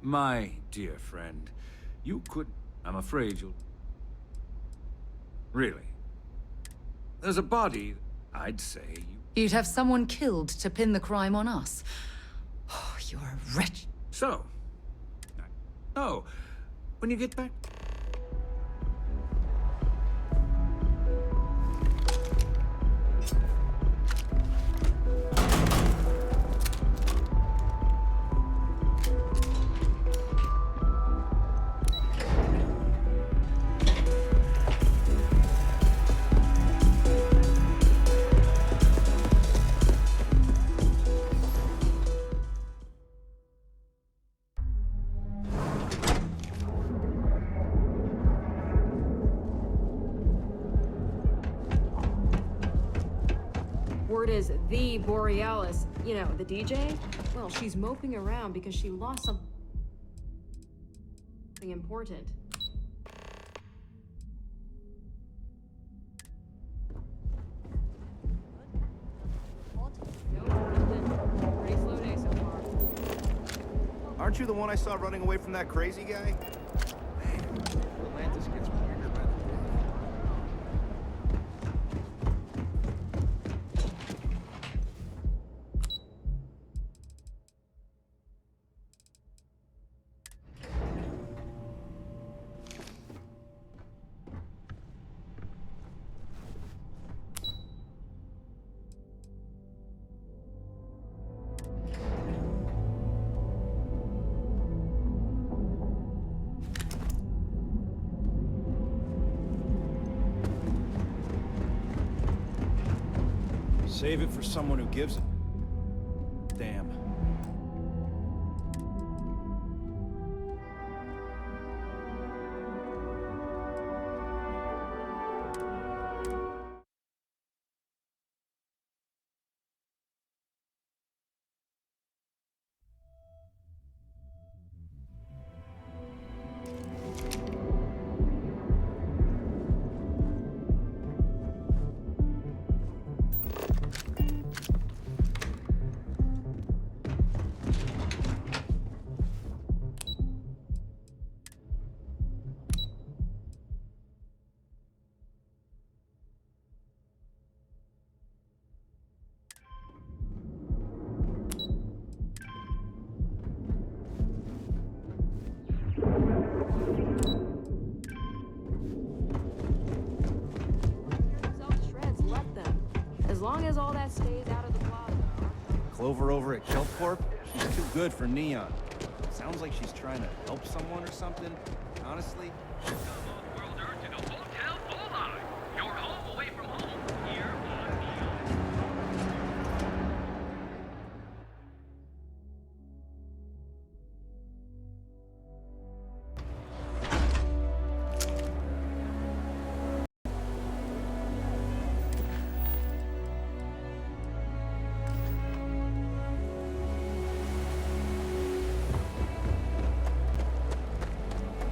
My dear friend, you could... I'm afraid you'll... Really? There's a body, I'd say you... You'd have someone killed to pin the crime on us. Oh, you're a wretch... So... Oh, when you get back... Word is the Borealis, you know, the DJ? Well, she's moping around because she lost something important. Aren't you the one I saw running away from that crazy guy? Man, Atlantis gets weirder by the day. Save it for someone who gives it. Damn. As long as all that stays out of the plaza. Clover over at Kelp Corp? She's too good for Neon. Sounds like she's trying to help someone or something. Honestly. World Earth to the Hotel Bullseye. Your home away from home. Here on Neon.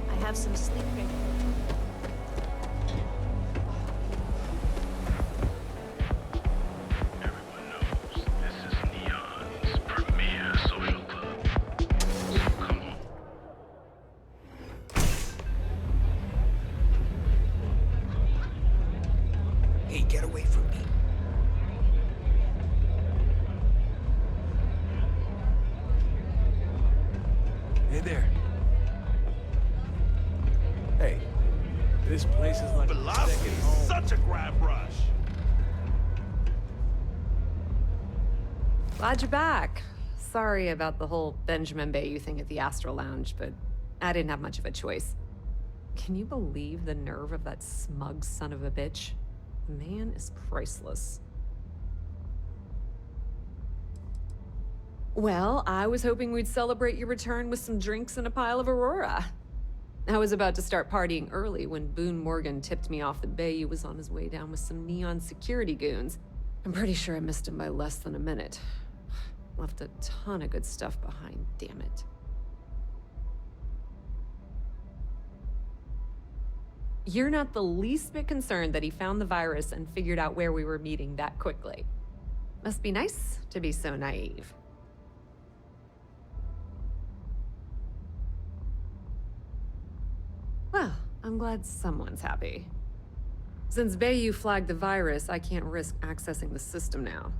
I have some sleep cream. Everyone knows this is Neon's premier social club. Come on. Hey, get away from me. Hey there. Hey, This place is like Velocity is such a grab rush. Glad you're back. Sorry about the whole Benjamin Bayou thing at the Astral Lounge, but I didn't have much of a choice. Can you believe the nerve of that smug son of a bitch? The man is priceless. Well, I was hoping we'd celebrate your return with some drinks and a pile of Aurora. I was about to start partying early when Boone Morgan tipped me off that Bayou was on his way down with some Neon security goons. I'm pretty sure I missed him by less than a minute. Left a ton of good stuff behind, damn it. You're not the least bit concerned that he found the virus and figured out where we were meeting that quickly. Must be nice to be so naive. Well, I'm glad someone's happy. Since Bayou flagged the virus, I can't risk accessing the system now.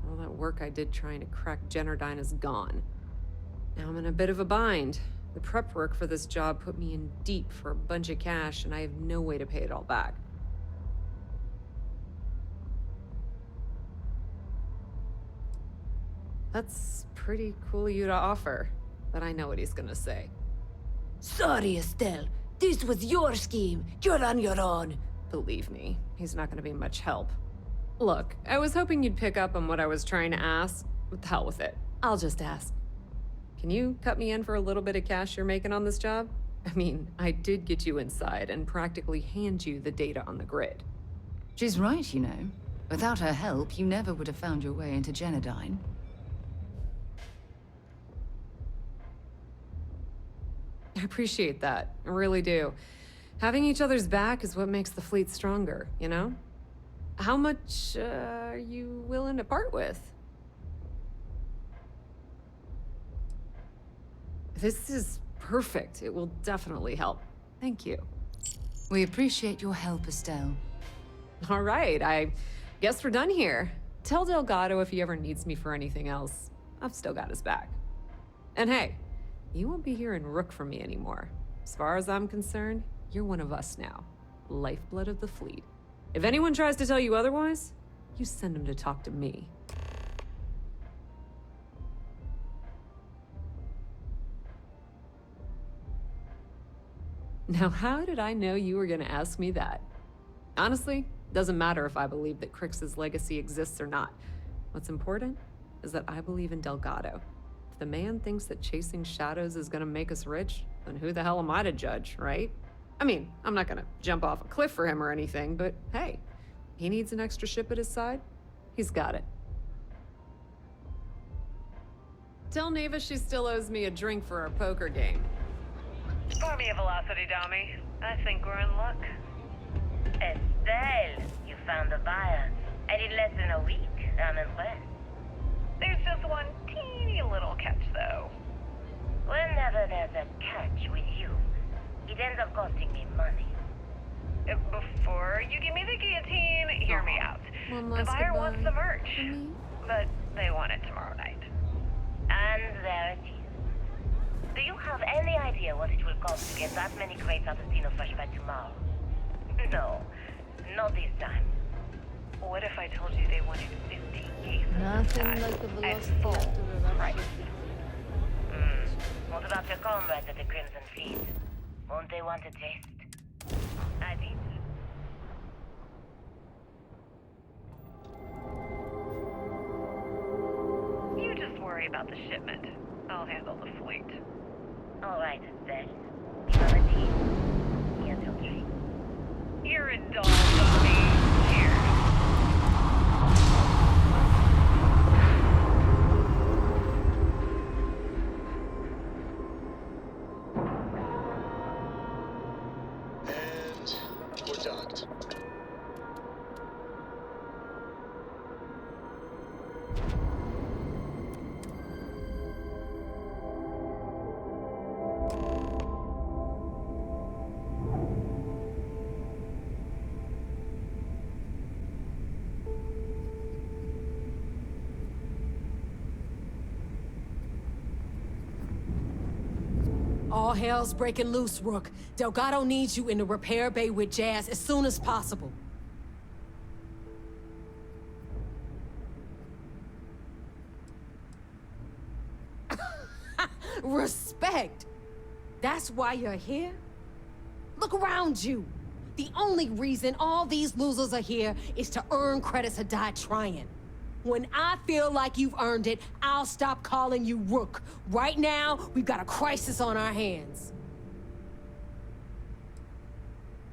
All that work I did trying to crack Generdyne is gone. Now I'm in a bit of a bind. The prep work for this job put me in deep for a bunch of cash, and I have no way to pay it all back. That's pretty cool of you to offer, but I know what he's gonna say. Sorry, Estelle. This was your scheme. You're on your own. Believe me, he's not gonna be much help. Look, I was hoping you'd pick up on what I was trying to ask. What the hell with it? I'll just ask. Can you cut me in for a little bit of cash you're making on this job? I mean, I did get you inside and practically hand you the data on the grid. She's right, you know. Without her help, you never would have found your way into Generdyne. I appreciate that. I really do. Having each other's back is what makes the fleet stronger, you know? How much are you willing to part with? This is perfect. It will definitely help. Thank you. We appreciate your help, Estelle. All right, I guess we're done here. Tell Delgado if he ever needs me for anything else. I've still got his back. And hey, you won't be hearing Rook from me anymore. As far as I'm concerned, you're one of us now. Lifeblood of the fleet. If anyone tries to tell you otherwise, you send them to talk to me. Now, how did I know you were gonna ask me that? Honestly, doesn't matter if I believe that Crix's legacy exists or not. What's important is that I believe in Delgado. If the man thinks that chasing shadows is gonna make us rich, then who the hell am I to judge, right? I mean, I'm not gonna jump off a cliff for him or anything, but hey, he needs an extra ship at his side. He's got it. Tell Neva she still owes me a drink for our poker game. Pour me a velocity, Dommy. I think we're in luck. Estelle, you found a buyer. And in less than a week, I'm impressed. There's just one teeny little catch, though. Whenever there's a catch with you, it ends up costing me money. Before you give me the guillotine, hear me out. The buyer wants the merch, but they want it tomorrow night. And there it is. Do you have any idea what it will cost to get that many crates out of Dino Fresh by tomorrow? No, not this time. What if I told you they wanted 50 cases? Nothing like the velocity full after eruption. price. What about your comrades at the Crimson Fleet? Won't they want a taste? I did. You just worry about the shipment. I'll handle the fleet. All right, Estelle. Be on the team. Here's your drink. You're a doll, Tommy. Cheers. And we're docked. All hell's breaking loose, Rook. Delgado needs you in the repair bay with Jazz as soon as possible. Respect! That's why you're here? Look around you. The only reason all these losers are here is to earn credits or die trying. When I feel like you've earned it, I'll stop calling you Rook. Right now, we've got a crisis on our hands.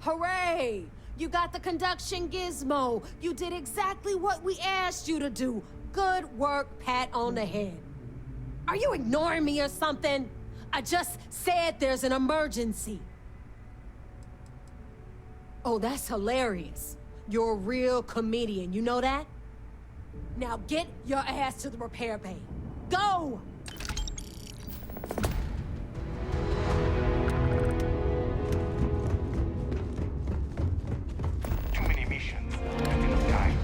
Hooray! You got the conduction gizmo. You did exactly what we asked you to do. Good work, pat on the head. Are you ignoring me or something? I just said there's an emergency. Oh, that's hilarious. You're a real comedian, you know that? Now get your ass to the repair bay. Go! Too many missions. Enough time.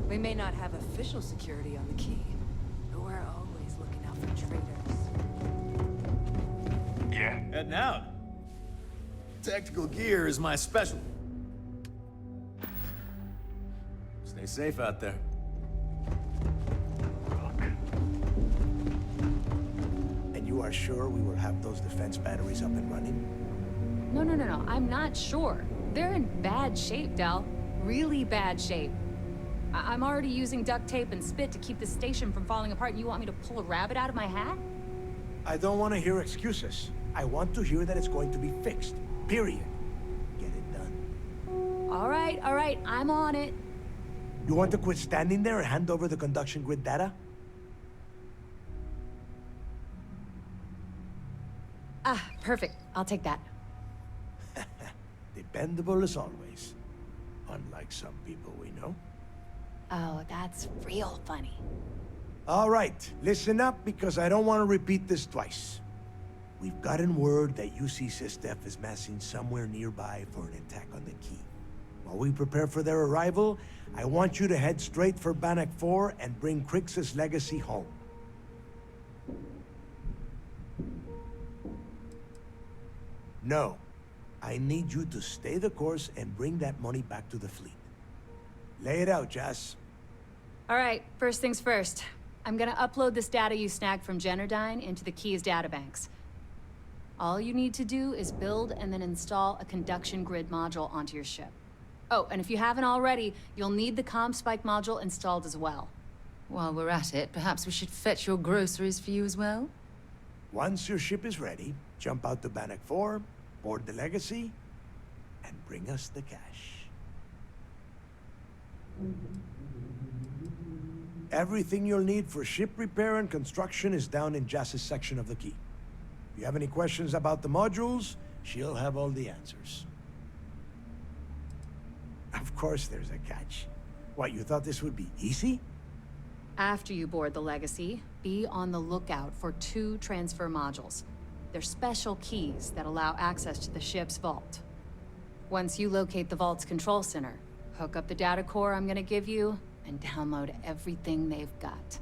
We may not have official security on the key, but we're always looking out for traitors. Yeah? Heading out. Tactical gear is my special. Stay safe out there. And you are sure we will have those defense batteries up and running? No. I'm not sure. They're in bad shape, Del. Really bad shape. I'm already using duct tape and spit to keep the station from falling apart, and you want me to pull a rabbit out of my hat? I don't want to hear excuses. I want to hear that it's going to be fixed. Period. Get it done. All right. I'm on it. You want to quit standing there and hand over the conduction grid data? Ah, perfect. I'll take that. dependable as always. Unlike some people we know. Oh, that's real funny. All right, listen up because I don't want to repeat this twice. We've gotten word that UC Systef is massing somewhere nearby for an attack on the key. While we prepare for their arrival, I want you to head straight for Bannock 4 and bring Crix's legacy home. No. I need you to stay the course and bring that money back to the fleet. Lay it out, Jess. All right, first things first. I'm gonna upload this data you snagged from Generdyne into the Key's databanks. All you need to do is build and then install a conduction grid module onto your ship. Oh, and if you haven't already, you'll need the CommSpike module installed as well. While we're at it, perhaps we should fetch your groceries for you as well? Once your ship is ready, jump out to Bannock 4, board the Legacy, and bring us the cash. Everything you'll need for ship repair and construction is down in Jass's section of the Key. If you have any questions about the modules, she'll have all the answers. Of course there's a catch. What, you thought this would be easy? After you board the Legacy, be on the lookout for 2 transfer modules. They're special keys that allow access to the ship's vault. Once you locate the vault's control center, hook up the data core I'm gonna give you, and download everything they've got.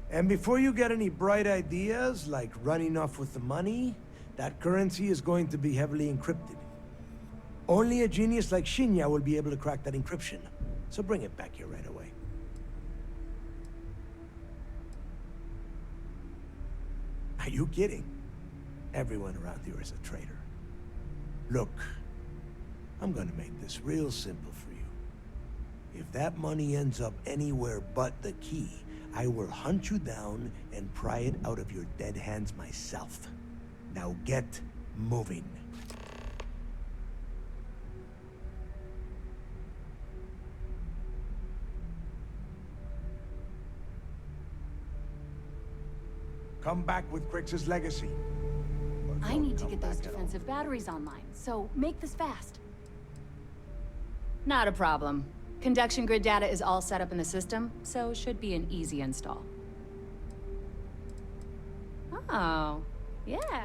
And before you get any bright ideas, like running off with the money, that currency is going to be heavily encrypted. Only a genius like Shinya will be able to crack that encryption. So bring it back here right away. Are you kidding? Everyone around here is a traitor. Look, I'm gonna make this real simple for you. If that money ends up anywhere but the Key, I will hunt you down and pry it out of your dead hands myself. Now get moving. Come back with Crix's legacy. I need to get those defensive batteries online, so make this fast. Not a problem. Conduction grid data is all set up in the system, so it should be an easy install. Oh, yeah.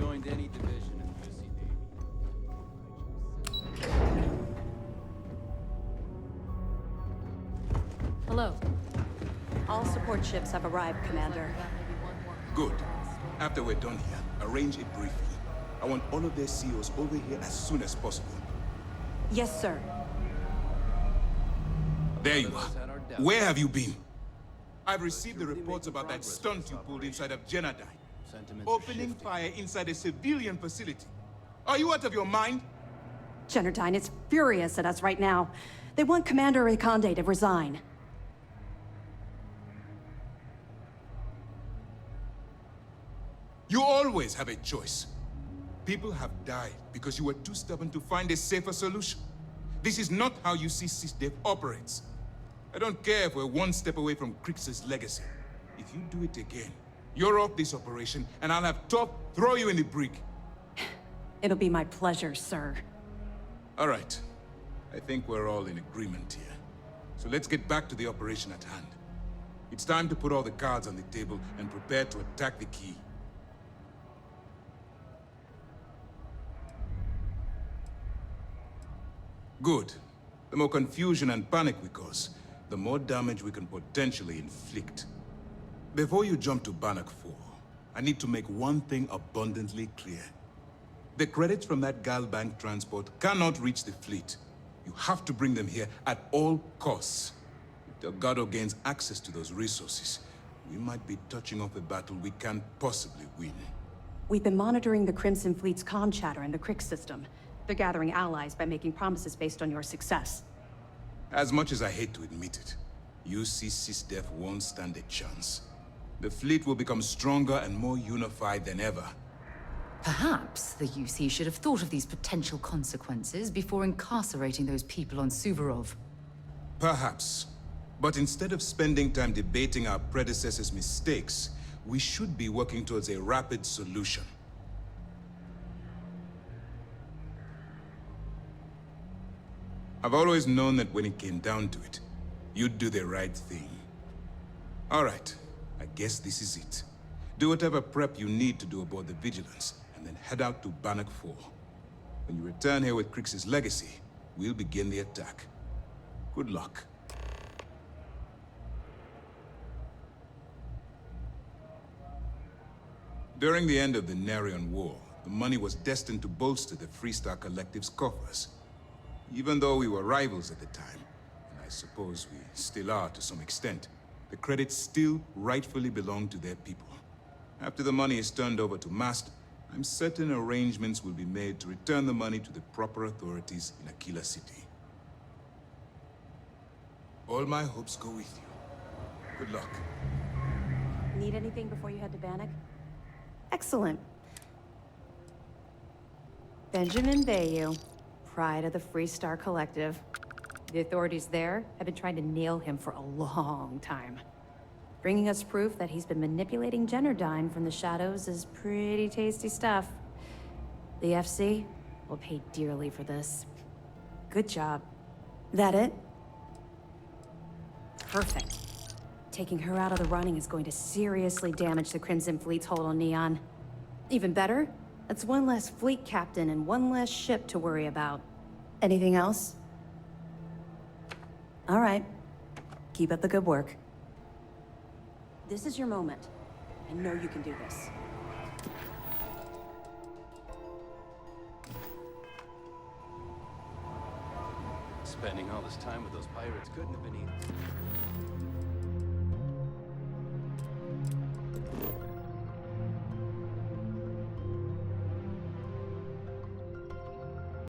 joined any division in the UC Navy. Hello. All support ships have arrived, Commander. Good. After we're done here, arrange it briefly. I want all of their CEOs over here as soon as possible. Yes, sir. There you are. Where have you been? I've received the reports about that stunt you pulled inside of Genodyne. Opening fire inside a civilian facility. Are you out of your mind? Genodyne is furious at us right now. They want Commander Reconde to resign. You always have a choice. People have died because you were too stubborn to find a safer solution. This is not how you see SysDev operates. I don't care if we're one step away from Crix's legacy. If you do it again, you're off this operation, and I'll have Top throw you in the brig. It'll be my pleasure, sir. All right. I think we're all in agreement here. So let's get back to the operation at hand. It's time to put all the cards on the table and prepare to attack the key. Good. The more confusion and panic we cause, the more damage we can potentially inflict. Before you jump to Bannock 4, I need to make one thing abundantly clear. The credits from that Galbank transport cannot reach the fleet. You have to bring them here at all costs. If Delgado gains access to those resources, we might be touching off a battle we can't possibly win. We've been monitoring the Crimson Fleet's comm chatter in the Crix system. They're gathering allies by making promises based on your success. As much as I hate to admit it, UC SysDef won't stand a chance. The fleet will become stronger and more unified than ever. Perhaps the UC should have thought of these potential consequences before incarcerating those people on Suvorov. Perhaps. But instead of spending time debating our predecessors' mistakes, we should be working towards a rapid solution. I've always known that when it came down to it, you'd do the right thing. All right, I guess this is it. Do whatever prep you need to do aboard the Vigilance, and then head out to Bannock 4. When you return here with Crix's legacy, we'll begin the attack. Good luck. During the end of the Narion War, the money was destined to bolster the Freestar Collective's coffers. Even though we were rivals at the time, and I suppose we still are to some extent, the credits still rightfully belong to their people. After the money is turned over to Mast, I'm certain arrangements will be made to return the money to the proper authorities in Aquila City. All my hopes go with you. Good luck. Need anything before you head to Bannock? Excellent. Benjamin Bayou, pride of the Freestar Collective. The authorities there have been trying to nail him for a long time. Bringing us proof that he's been manipulating Genodyne from the shadows is pretty tasty stuff. The FC will pay dearly for this. Good job. That it? Perfect. Taking her out of the running is going to seriously damage the Crimson Fleet's hold on Neon. Even better, that's one less fleet captain and one less ship to worry about. Anything else? All right. Keep up the good work. This is your moment. I know you can do this. Spending all this time with those pirates couldn't have been easy.